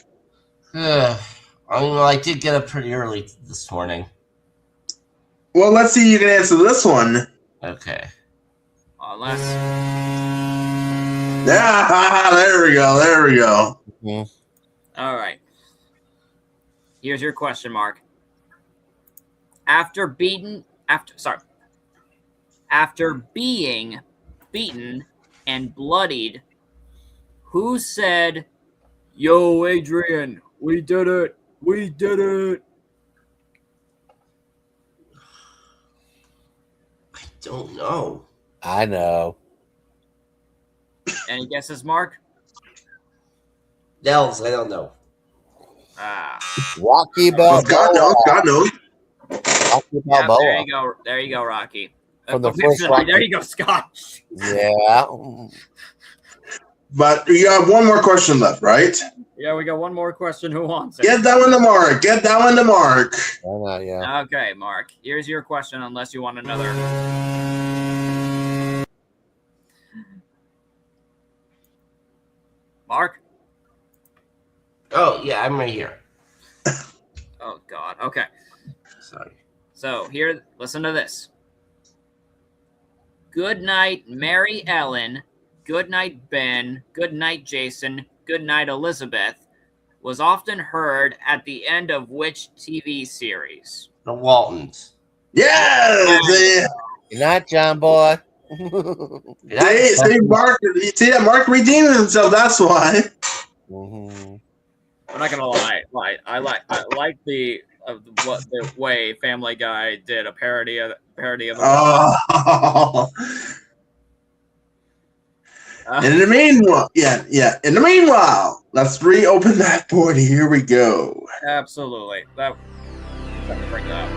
S5: I did get up pretty early this morning.
S4: Well, let's see if you can answer this one.
S5: Okay.
S2: Unless.
S4: Yeah, there we go.
S2: All right. Here's your question, Mark. After being beaten and bloodied, who said, "Yo, Adrian, we did it. We did it"?
S5: I don't know.
S3: I know.
S2: Any guesses, Mark?
S5: Nels, I don't know.
S3: Rocky Balboa.
S4: God knows.
S3: Rocky
S2: Yeah,
S3: Balboa.
S2: there you go, Rocky.
S3: From the first Rocky.
S2: There you go, Scott.
S3: Yeah.
S4: But you have one more question left, right?
S2: Yeah, we got one more question. Who wants it?
S4: Get that one to Mark.
S3: I know, yeah.
S2: Okay, Mark. Here's your question, unless you want another. Mark?
S5: Oh, yeah, I'm right here.
S2: Oh, God. Okay.
S5: Sorry.
S2: So, here, listen to this. Good night, Mary Ellen. Good night, Ben. Good night, Jason. Good night, Elizabeth. Was often heard at the end of which TV series?
S5: The Waltons.
S4: Yes.
S3: Good night, John Boy.
S4: See, Mark. You see that Mark redeemed himself. That's why.
S2: I'm not gonna lie. I like the way Family Guy did a parody of.
S4: Oh. In the meanwhile, In the meanwhile, let's reopen that board. Here we go.
S2: Absolutely. That. Have to bring that up.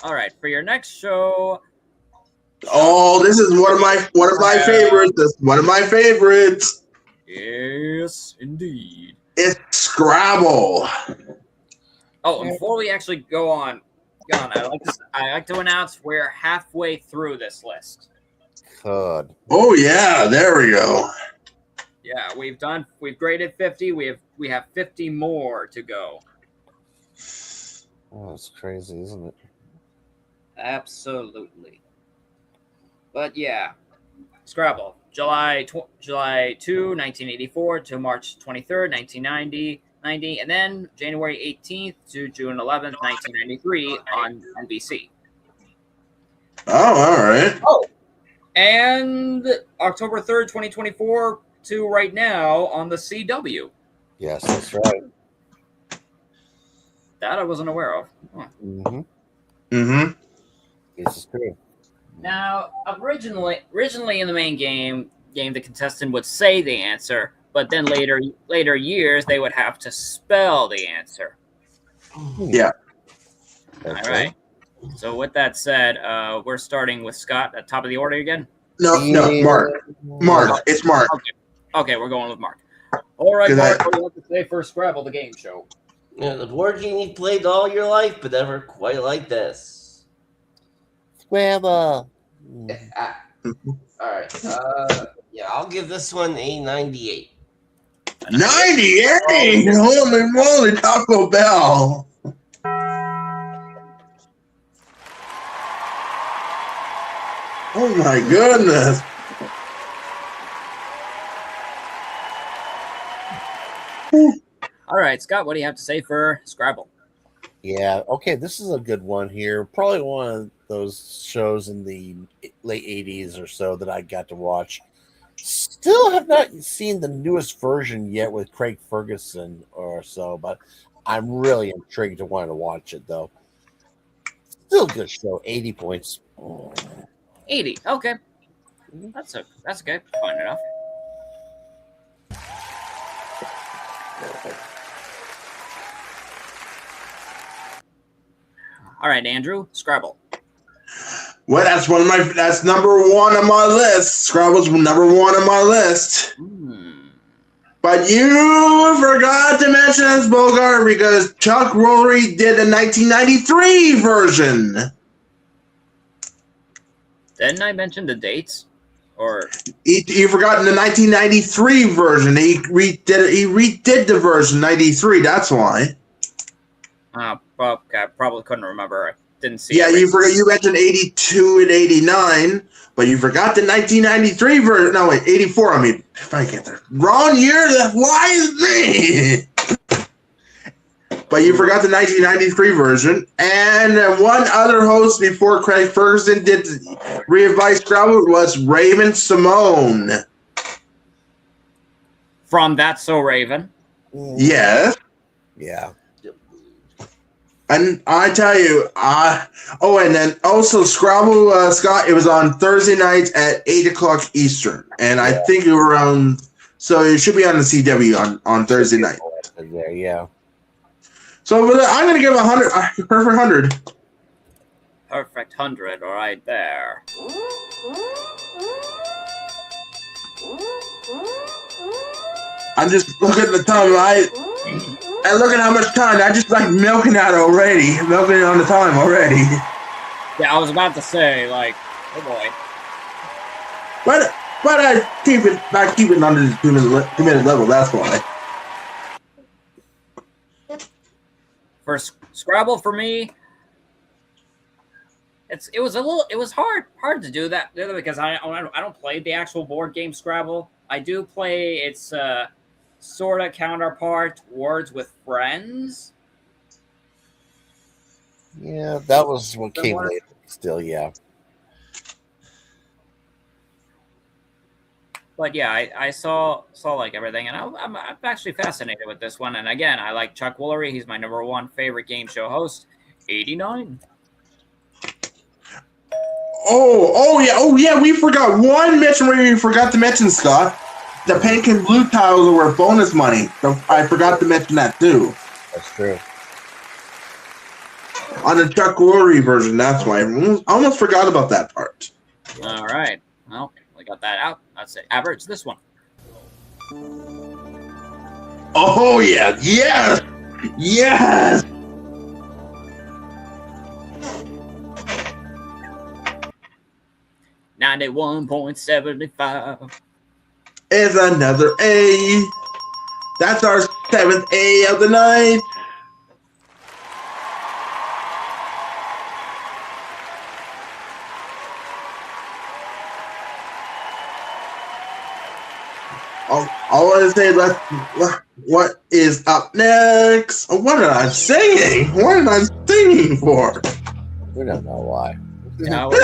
S2: All right, for your next show.
S4: Oh, this is one of my favorites. This is one of my favorites.
S2: Yes, indeed.
S4: It's Scrabble.
S2: Oh, and before we actually go on, I like to announce we're halfway through this list.
S3: God.
S4: Oh yeah, there we go.
S2: Yeah, we've graded 50. We have 50 more to go.
S3: Oh, it's crazy, isn't it?
S2: Absolutely. But yeah, Scrabble, July 2, 1984 to March 23rd, 1990, and then January 18th to June 11th, 1993 on NBC.
S4: Oh, all right.
S2: Oh, and October 3rd, 2024 to right now on the CW.
S3: Yes, that's right.
S2: That I wasn't aware of. Huh.
S3: Mm-hmm.
S4: Mm-hmm.
S3: This is true.
S2: Now, originally in the main game, the contestant would say the answer, but then later years they would have to spell the answer.
S4: Yeah.
S2: All right. So with that said, we're starting with Scott at top of the order again.
S4: No, Mark. It's Mark.
S2: Okay, we're going with Mark. All right, Mark, what do you want to say for Scrabble, the game show?
S5: Yeah, the board game you played all your life, but never quite like this.
S3: Scrabble.
S5: All right. Yeah, I'll give this one a 98.
S4: 98! Holy moly, Taco Bell! Oh my goodness!
S2: All right, Scott, what do you have to say for Scrabble?
S3: Yeah, okay, this is a good one here. Probably one of those shows in the late 80s or so that I got to watch. Still have not seen the newest version yet with Craig Ferguson or so, but I'm really intrigued to want to watch it, though. Still a good show, 80 points.
S2: 80. Okay. That's okay. Fine enough. All right, Andrew, Scrabble.
S4: Well, that's number one on my list. Scrabble's number one on my list. But you forgot to mention this, Bogart, because Chuck Woolery did a 1993 version.
S2: Didn't I mention the dates? Or
S4: You forgot the 1993 version. He redid the version 93. That's why.
S2: I probably couldn't remember. I didn't see.
S4: Yeah, you forgot. You mentioned 82 and 89, but you forgot the 1993 version. No, wait, 84. I mean, if I get there, wrong year. Why is me? But you forgot the 1993 version, and one other host before Craig Ferguson did Revive Scrabble was Raven Simone.
S2: From That's So Raven.
S4: Yes.
S3: Yeah.
S4: And I tell you, and then also Scrabble, Scott, it was on Thursday nights at 8 o'clock Eastern. And I think it was around, so it should be on the CW on Thursday night.
S3: Yeah.
S4: So I'm going to give 100, perfect 100.
S2: Perfect 100, right there.
S4: I'm just looking at the time, and look at how much time. I just like milking it already. Milking it on the time already.
S2: Yeah, I was about to say, like, oh boy.
S4: But I keep it under the 2-minute level, that's why.
S2: For Scrabble, for me, it was hard to do that because I don't play the actual board game Scrabble. I do play its sort of counterpart, Words with Friends.
S3: Yeah, that was what came later. Still, yeah.
S2: But yeah, I saw like everything, and I'm actually fascinated with this one. And again, I like Chuck Woolery. He's my number one favorite game show host. 89.
S4: Oh yeah. We forgot one mention where we forgot to mention, Scott. The pink and blue tiles were bonus money. I forgot to mention that too.
S3: That's true.
S4: on the Chuck Lorre version. That's why I almost forgot about that part.
S2: All right. Well, we got that out. That's it. Average this one.
S4: Oh yeah, yes, yes.
S2: $91.75.
S4: Is another A. That's our 7th A of the night. I want to say, what is up next? What am I singing? What am I singing for?
S3: We don't know why.
S2: No, we're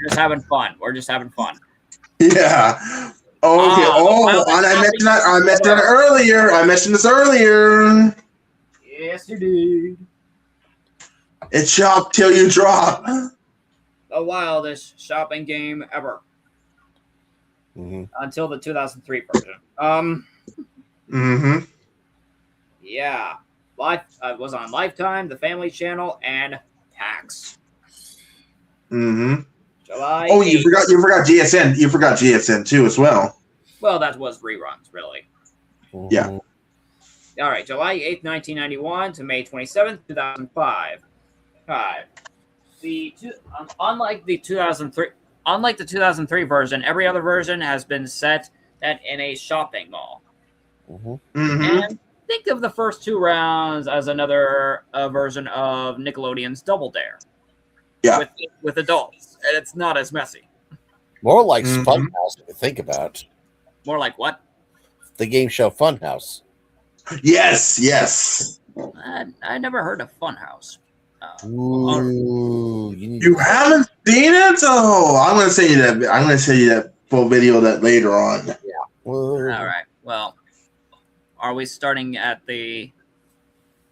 S2: just having fun. We're just having fun.
S4: Yeah. Okay. And I mentioned that. I mentioned that earlier. I mentioned this earlier.
S2: Yes, you did.
S4: It's shop till you drop.
S2: The wildest shopping game ever.
S3: Mm-hmm.
S2: Until the 2003 version.
S4: Mm-hmm.
S2: Yeah. Was on Lifetime, the Family Channel, and PAX.
S4: Mm-hmm.
S2: July.
S4: Oh,
S2: 8th.
S4: you forgot GSN. You forgot GSN too as well.
S2: Well, that was reruns, really.
S4: Yeah.
S2: All right, July 8th, 1991 to May 27th, 2005. Unlike the 2003 version, every other version has been set in a shopping mall.
S3: Mm-hmm.
S4: Mm-hmm.
S2: And think of the first 2 rounds as another version of Nickelodeon's Double Dare.
S4: Yeah.
S2: With adults, and it's not as messy.
S3: More like
S4: Mhm.
S3: Funhouse, if you think about it.
S2: More like what?
S3: The game show Funhouse.
S4: Yes. Yes.
S2: I never heard of Funhouse.
S3: Ooh,
S4: You haven't seen it? Oh, I'm gonna send you that. I'm gonna send you that full video that later on.
S2: All right. Well, are we starting at the?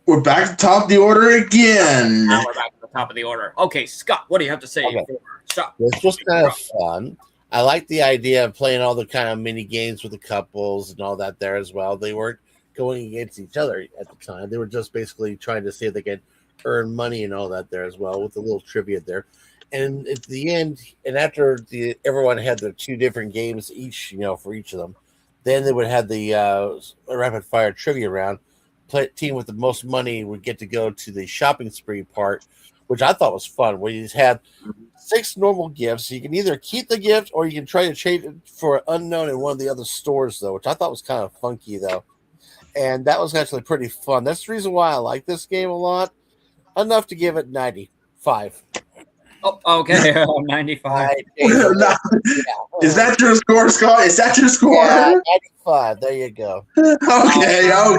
S4: We're back to top of the order again.
S2: Now we're back to the top of the order. Okay, Scott, what do you have to say?
S3: Okay.
S2: For shop?
S3: It's just kind of fun. I like the idea of playing all the kind of mini games with the couples and all that there as well. They weren't going against each other at the time. They were just basically trying to see if they could earn money and all that there as well, with a little trivia there. And at the end, and after everyone had their 2 different games each, for each of them, then they would have the rapid fire trivia round. Team with the most money would get to go to the shopping spree part, which I thought was fun, where you just had 6 normal gifts. You can either keep the gift or you can try to trade it for an unknown in one of the other stores, though, which I thought was kind of funky, though. And that was actually pretty fun. That's the reason why I like this game a lot. Enough to give it 95.
S2: Oh, okay. 95.
S4: Is that your score, Scott? Is that your score?
S3: Yeah, 95. There you go.
S4: Okay. Now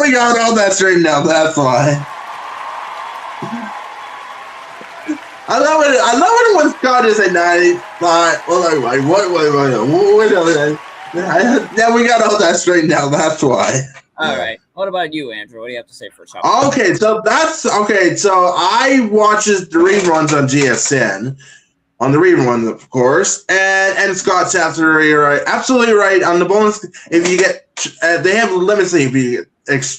S4: we got all that straightened out. That's why. I love it when Scott is a 95. Well, wait. Now we got all that straightened out. That's why.
S2: All right. What about you, Andrew? What do you have to say for shop?
S4: Okay, so I watches the reruns on GSN, on the reruns, of course, and Scott's absolutely right. On the bonus, if you get, they have limits if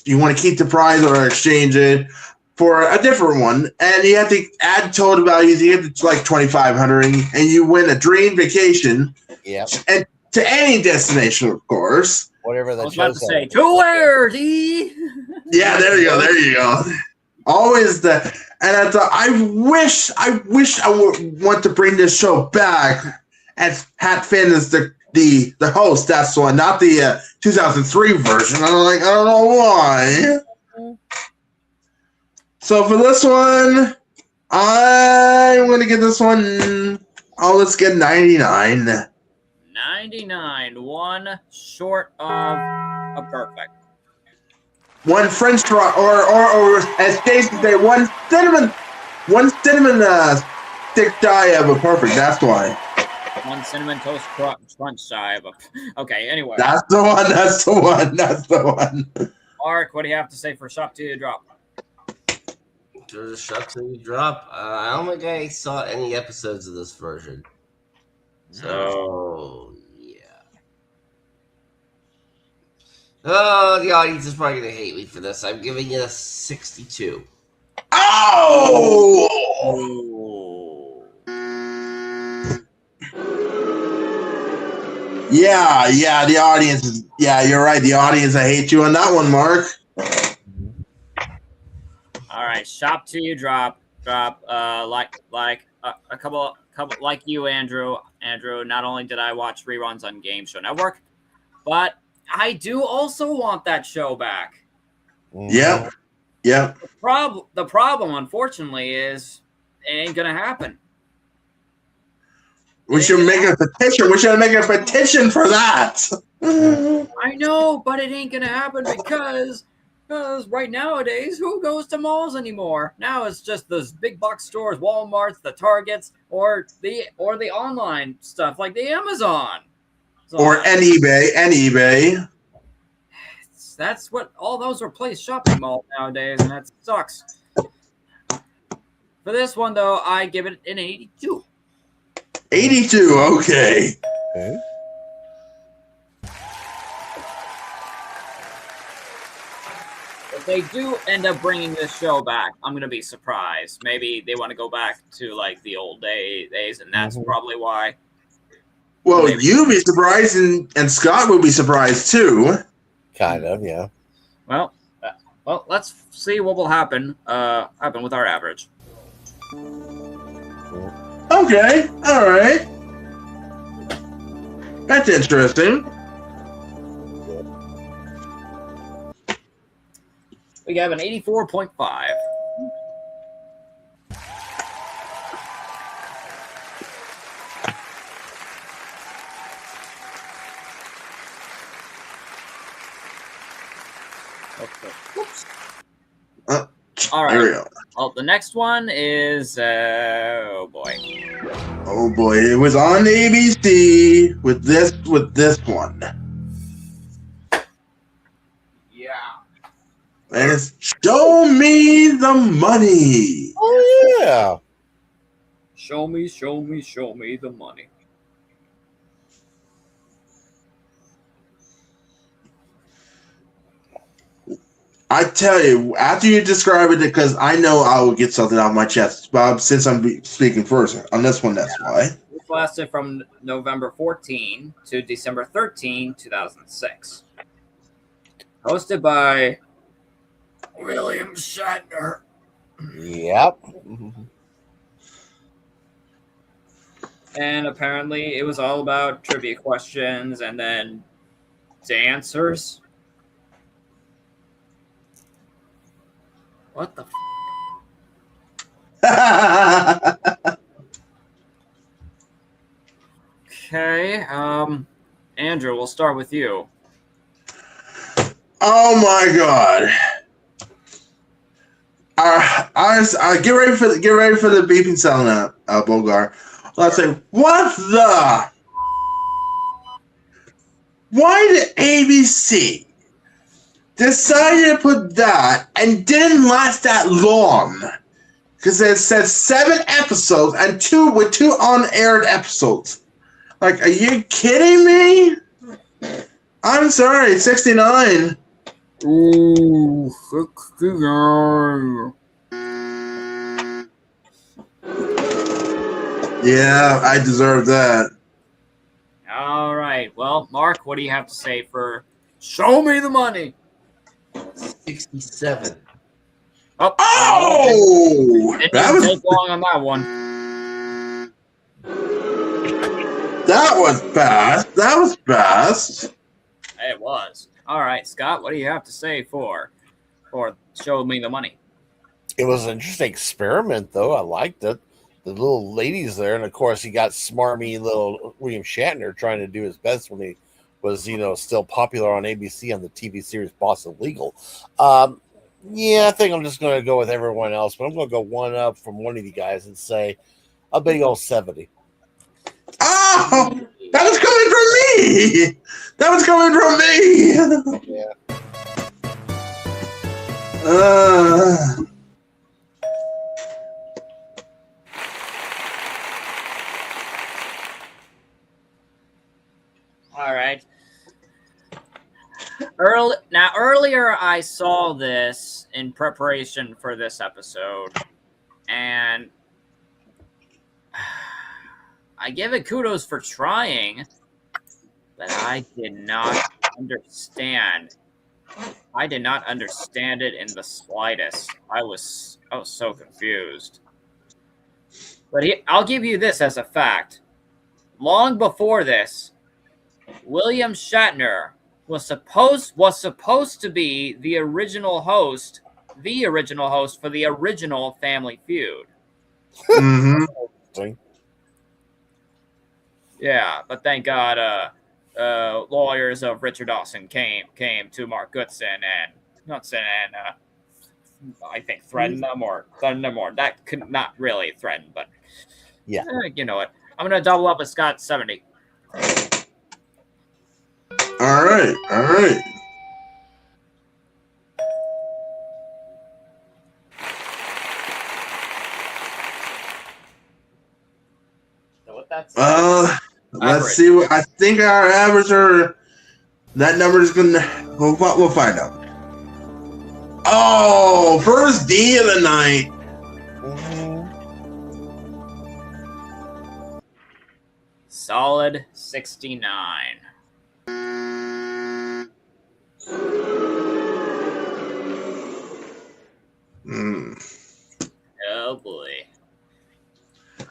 S4: you want to keep the prize or exchange it for a different one, and you have to add total values. You get to like 2,500, and you win a dream vacation.
S3: Yep.
S4: And to any destination, of course.
S3: Whatever that
S2: I was about to
S3: shows
S2: say,
S3: up.
S2: to where, D?
S4: Yeah, there you go. Always and I thought, I wish I would want to bring this show back as Pat Finn is the host. That's why, not the 2003 version. I don't know why. So for this one, I'm going to give this one, let's get 99.
S2: 99, one short of a perfect.
S4: One French fry, or as Jason say, one cinnamon stick shy of a perfect. That's why.
S2: One cinnamon toast crunch shy of a. Okay, anyway.
S4: That's the one.
S2: Mark, what do you have to say for shop to drop?
S5: To the shop till you drop. I don't think I saw any episodes of this version. So, yeah. Oh, the audience is probably going to hate me for this. I'm giving it a 62.
S4: Oh!
S2: Ooh.
S4: Yeah, the audience is. Yeah, you're right. The audience, I hate you on that one, Mark.
S2: All right, shop till you drop. Like a couple like you, Andrew. Andrew, not only did I watch reruns on Game Show Network, but I do also want that show back.
S4: Yep.
S2: The problem, unfortunately, is it ain't gonna happen.
S4: We should make a petition. We should make a petition for that.
S2: I know, but it ain't gonna happen because right nowadays, who goes to malls anymore? Now it's just those big box stores, Walmarts, the Targets, or the online stuff like the Amazon. So
S4: Or eBay.
S2: that's what all those replace shopping malls nowadays, and that sucks. For this one, though, I give it an 82.
S4: 82. Okay.
S2: If they do end up bringing this show back, I'm gonna be surprised. Maybe they want to go back to like the old days, and that's probably why.
S4: Well,
S2: Maybe.
S4: you'd be surprised, and Scott would be surprised too.
S3: Kind of, yeah.
S2: Well, let's see what will happen with our average.
S4: Okay. All right. That's interesting.
S2: We have an 84.5. Okay. Whoops. All right.
S4: There we go.
S2: Well, the next one is oh boy.
S4: Oh boy, it was on ABC with this one.
S2: Yeah.
S4: And it's Show Me the Money.
S3: Oh yeah.
S2: Show me the money.
S4: I tell you, after you describe it, because I know I will get something out of my chest, Bob, since I'm speaking first on this one, that's why.
S2: This lasted from November 14 to December 13, 2006. Hosted by William Shatner.
S3: Yep.
S2: And apparently it was all about trivia questions and then dancers. What the Okay, Andrew, we'll start with you.
S4: Oh my God! Get ready for the beeping sound now, Bogar. Let's say, what the? Why did ABC decide to put that and didn't last that long? Because it said 7 episodes and two on-aired episodes. Like, are you kidding me? I'm sorry, 69.
S2: Ooh, 69.
S4: Yeah, I deserve that.
S2: All right. Well, Mark, what do you have to say for Show Me the Money?
S5: 67.
S4: Oh!
S2: It didn't take long on that one.
S4: That was fast. That was fast.
S2: It was. All right, Scott, what do you have to say for Show Me the Money?
S3: It was an interesting experiment, though. I liked it. The little ladies there, and of course, you got smarmy little William Shatner trying to do his best when he was, still popular on ABC on the TV series Boss of Legal. Yeah, I think I'm just going to go with everyone else, but I'm going to go one up from one of you guys and say a big old 70.
S4: Oh! That was coming from me! That was coming from me!
S3: Yeah.
S2: All right. Earlier I saw this in preparation for this episode, and I give it kudos for trying, but I did not understand. I did not understand it in the slightest. I was so confused. But I'll give you this as a fact. Long before this, William Shatner was supposed to be the original host for the original Family Feud.
S4: Mm-hmm.
S2: Yeah, but thank God, lawyers of Richard Dawson came to Mark Goodson and I think threatened them or that could not really threaten, but
S3: Yeah.
S2: You know what? I'm gonna double up with Scott 70.
S4: All right.
S2: So what that's
S4: Let's see. I think our average that number is gonna. We'll find out. Oh, first D of the night.
S2: solid 69. Oh boy.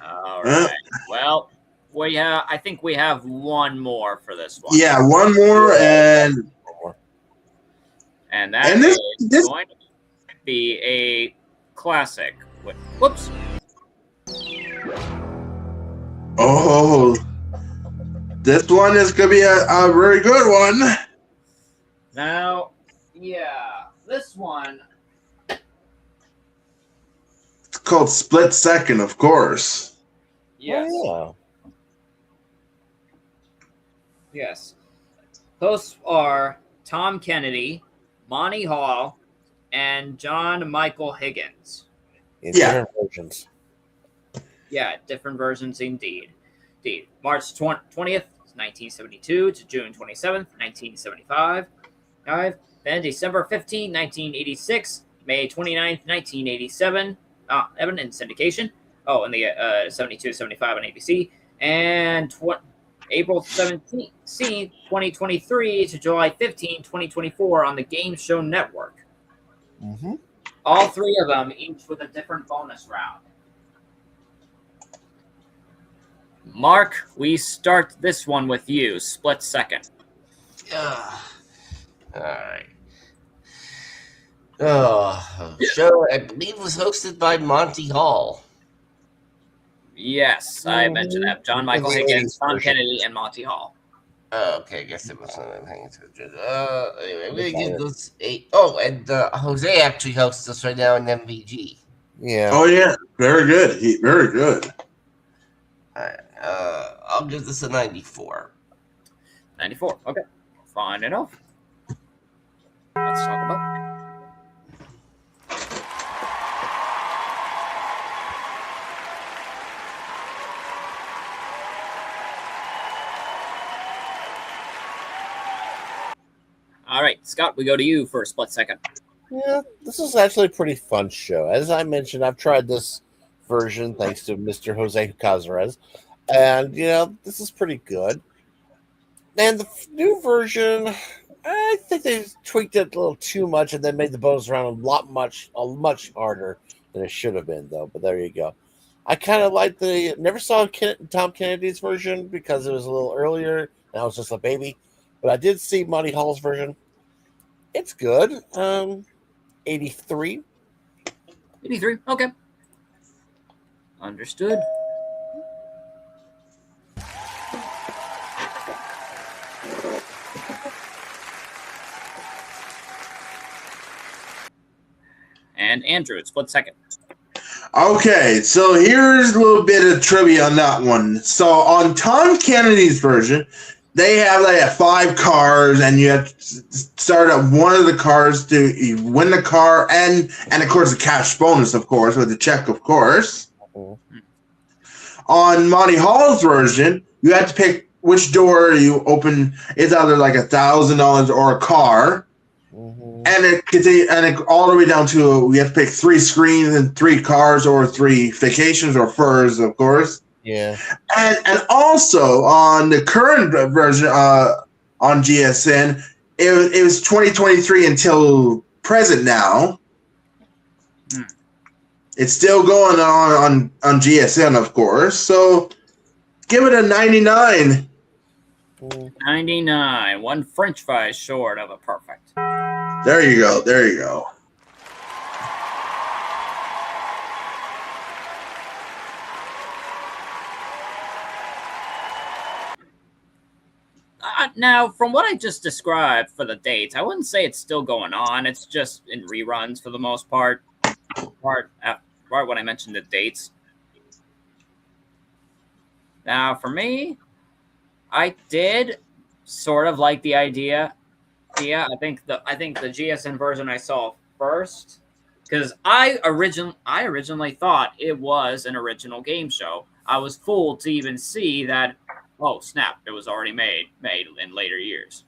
S2: All right. Well, I think we have one more for this one.
S4: Yeah, one more, and
S2: that
S4: and
S2: is
S4: this
S2: going to be a classic. Whoops.
S4: oh, this one is gonna be a very good one.
S2: Now, yeah, this one.
S4: It's called Split Second, of course.
S2: Yes.
S3: Oh,
S2: Yes. Hosts are Tom Kennedy, Monty Hall, and John Michael Higgins.
S3: in
S4: Yeah.
S3: different versions.
S2: Yeah, different versions indeed. March 20th, 1972 to June 27th, 1975. Then December 15, 1986, May 29th, 1987. Evan in syndication. Oh, and the 72, 75 on ABC. And April 17th, 2023 to July 15, 2024 on the Game Show Network.
S3: Mm-hmm.
S2: All three of them, each with a different bonus round. Mark, we start this one with you. Split second.
S5: All right. Show I believe was hosted by Monty Hall.
S2: Yes, I mentioned that. John Michael Higgins, Tom Kennedy, and Monty Hall.
S5: Oh, okay, I guess it was not hanging to the anyway, we give this 8. Oh, and Jose actually hosts us right now in MVG.
S3: Yeah.
S4: Oh yeah, very good. Very good.
S5: Alright, I'll give this a 94.
S2: 94. Okay. Fine enough. Let's talk about. All right, Scott, we go to you for a split second.
S3: Yeah, this is actually a pretty fun show. As I mentioned, I've tried this version thanks to Mr. Jose Cazares, and this is pretty good. And the new version, I think they tweaked it a little too much, and then made the bonus round much harder than it should have been, though. But there you go. I kind of like never saw Tom Kennedy's version because it was a little earlier, and I was just a baby. But I did see Monty Hall's version. It's good. 83.
S2: 83. Okay. Understood. And Andrew, split second.
S4: Okay, so here's a little bit of trivia on that one. So on Tom Kennedy's version, they have 5 cars, and you have to start at one of the cars to win the car, and of course the cash bonus, of course, with the check, of course. On Monty Hall's version, you have to pick which door you open is either like $1,000 or a car. And it continue, and it all the way down to we have to pick 3 screens and 3 cars or 3 vacations or furs, of course.
S3: Yeah.
S4: And also on the current version on GSN, it was 2023 until present now. It's still going on GSN, of course. So give it a 99.
S2: 99. One French fry short of a perfect.
S4: There you go. There you go.
S2: Now, from what I just described for the dates, I wouldn't say it's still going on. It's just in reruns for the most part. Part when I mentioned the dates. Now, for me, I did sort of like the idea. Yeah, I think the GSN version I saw first, because I originally thought it was an original game show. I was fooled to even see that. Oh snap! It was already made in later years.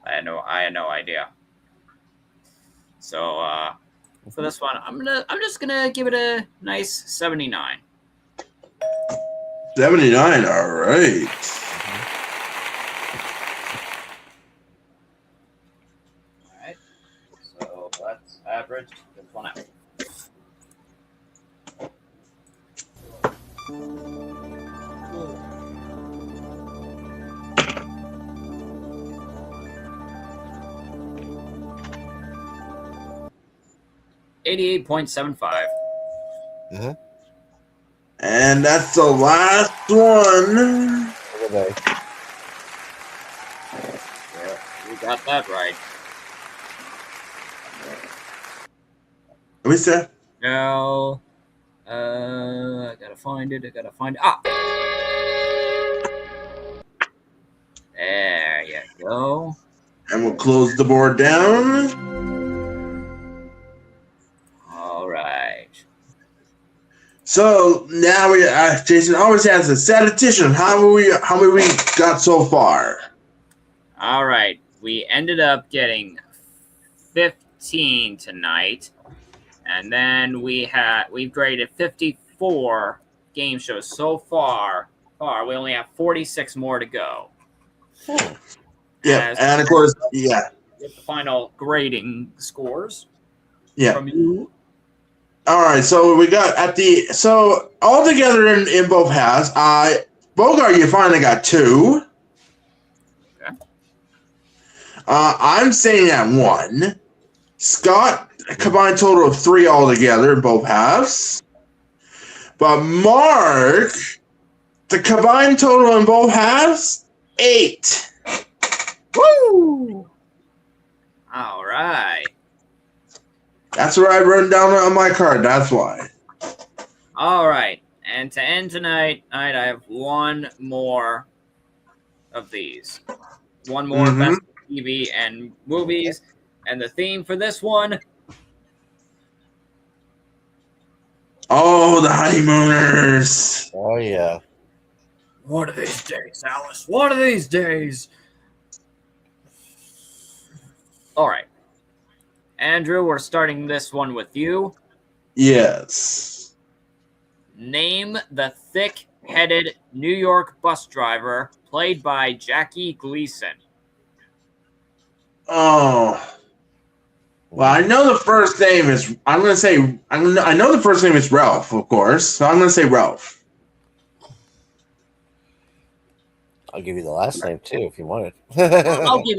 S2: I had no idea. So for this one, I'm just gonna give it a nice 79.
S4: 79. All right.
S2: All right. So let's average this one out. $88.75.
S4: And that's the last one.
S2: Yeah, you got that right.
S4: Let me see.
S2: Now, I gotta find it. Ah, there you go.
S4: And we'll close the board down.
S2: All right.
S4: So now Jason always has a statistician. How many we got so far?
S2: All right. We ended up getting 15 tonight, and then we've graded 54 game shows so far. We only have 46 more to go.
S4: Yeah, and of course, yeah.
S2: Get the final grading scores.
S4: Yeah.
S2: From you.
S4: All right, so we got all together in both halves. Bogart, you finally got 2.
S2: Okay.
S4: I'm staying at 1. Scott, a combined total of 3 altogether in both halves. But Mark, the combined total in both halves, 8.
S2: Woo! All right.
S4: That's what I wrote down on my card. That's why.
S2: All right. And to end tonight, I have one more of these. One more Best TV and Movies. And the theme for this one.
S4: Oh, the honeymooners.
S3: Oh, yeah.
S2: One of these days, Alice. One of these days. All right. Andrew, we're starting this one with you.
S4: Yes.
S2: Name the thick-headed New York bus driver played by Jackie Gleason.
S4: Oh. Well, I know the first name is. I know the first name is Ralph, of course. So I'm going to say Ralph.
S3: I'll give you the last name too if you want it.
S2: I'll give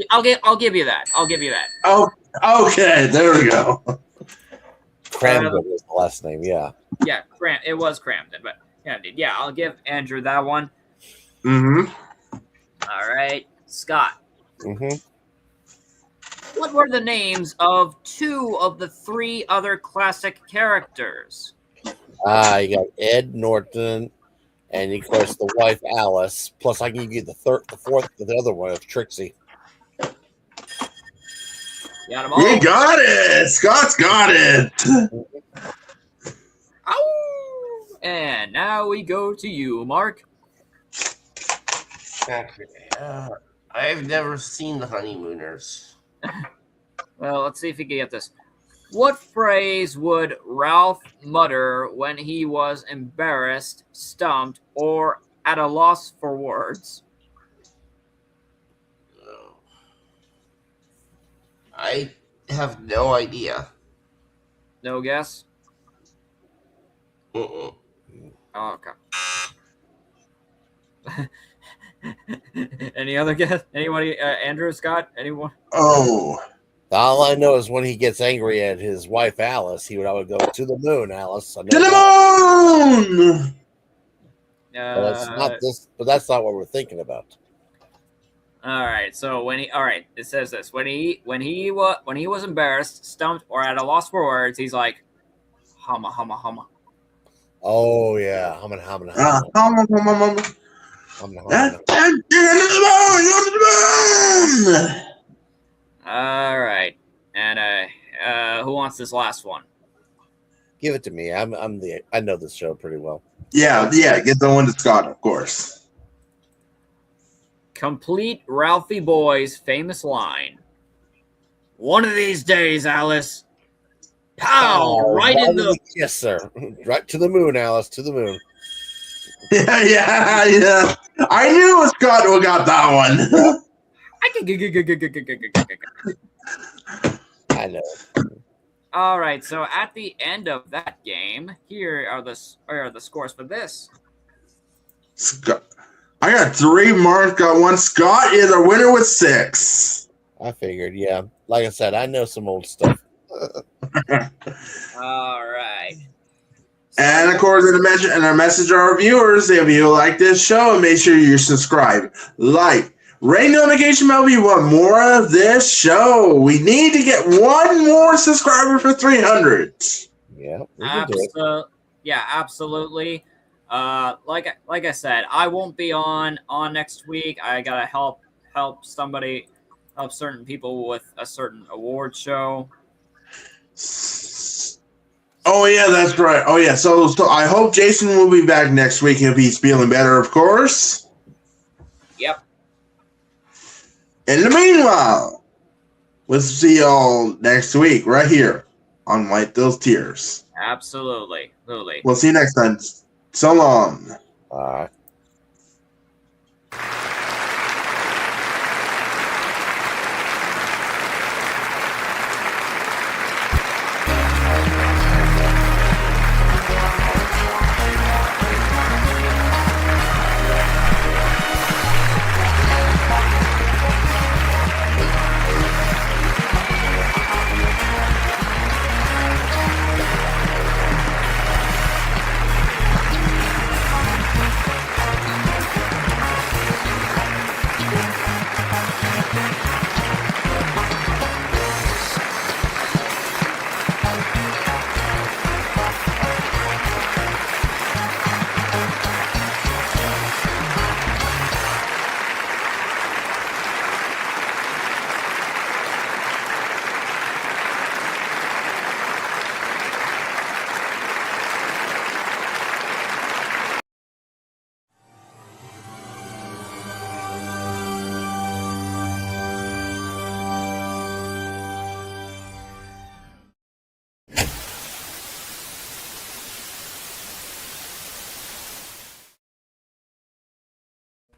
S2: you that. I'll give you that.
S4: Oh, okay. There we go.
S3: Cramden was the last name, yeah.
S2: Yeah, it was Cramden, but yeah, I'll give Andrew that one.
S4: Mm-hmm.
S2: All right, Scott.
S3: Mm-hmm.
S2: What were the names of 2 of the 3 other classic characters?
S3: You got Ed Norton, and of course the wife Alice. Plus, I can give you the other one of Trixie.
S2: Got them all.
S4: You got it. Scott's got it.
S2: Ow! And now we go to you, Mark.
S5: I've never seen The Honeymooners.
S2: Well, let's see if you can get this. What phrase would Ralph mutter when he was embarrassed, stumped, or at a loss for words?
S5: I have no idea.
S2: No guess?
S5: Mm-mm.
S2: Oh, okay. Any other guess? Anybody? Andrew, Scott? Anyone?
S4: Oh.
S3: All I know is when he gets angry at his wife Alice, he would always go to the moon, Alice. I know
S4: To the
S3: that.
S4: moon!
S3: But that's not this. But that's not what we're thinking about.
S2: All right. So it says this: when he was embarrassed, stumped, or at a loss for words, he's like, humma humma humma.
S3: Oh yeah, humming, humming,
S4: Ah,
S3: humming,
S4: hum, hum, hum, hum.
S3: humming,
S4: That's
S3: humming.
S4: to the moon!
S2: All right. And who wants this last one?
S3: Give it to me. I know this show pretty well.
S4: Yeah, get the one to Scott, of course.
S2: Complete Ralphie Boy's famous line. One of these days, Alice. Pow!
S3: Oh,
S2: right in the.
S3: Yes, sir. Right to the moon, Alice. To the moon.
S4: Yeah. I knew Scott would got that one.
S3: I know.
S2: All right. So at the end of that game, here are the scores for this.
S4: Scott. I got 3. Mark got 1. Scott is a winner with 6.
S3: I figured. Yeah. Like I said, I know some old stuff.
S2: All right.
S4: And of course, in our message to our viewers, if you like this show, make sure you subscribe, like, ring notification bell if you want more of this show. We need to get 1 more subscriber for 300.
S3: Yeah. We can do it.
S2: Yeah, absolutely. Like I said, I won't be on next week. I gotta help certain people with a certain award show.
S4: Oh yeah, that's right. Oh yeah, so I hope Jason will be back next week if he's feeling better, of course.
S2: Yep.
S4: In the meanwhile, we'll see y'all next week right here on Wipe Those Tears.
S2: Absolutely.
S4: We'll see you next time. So long.
S3: All right.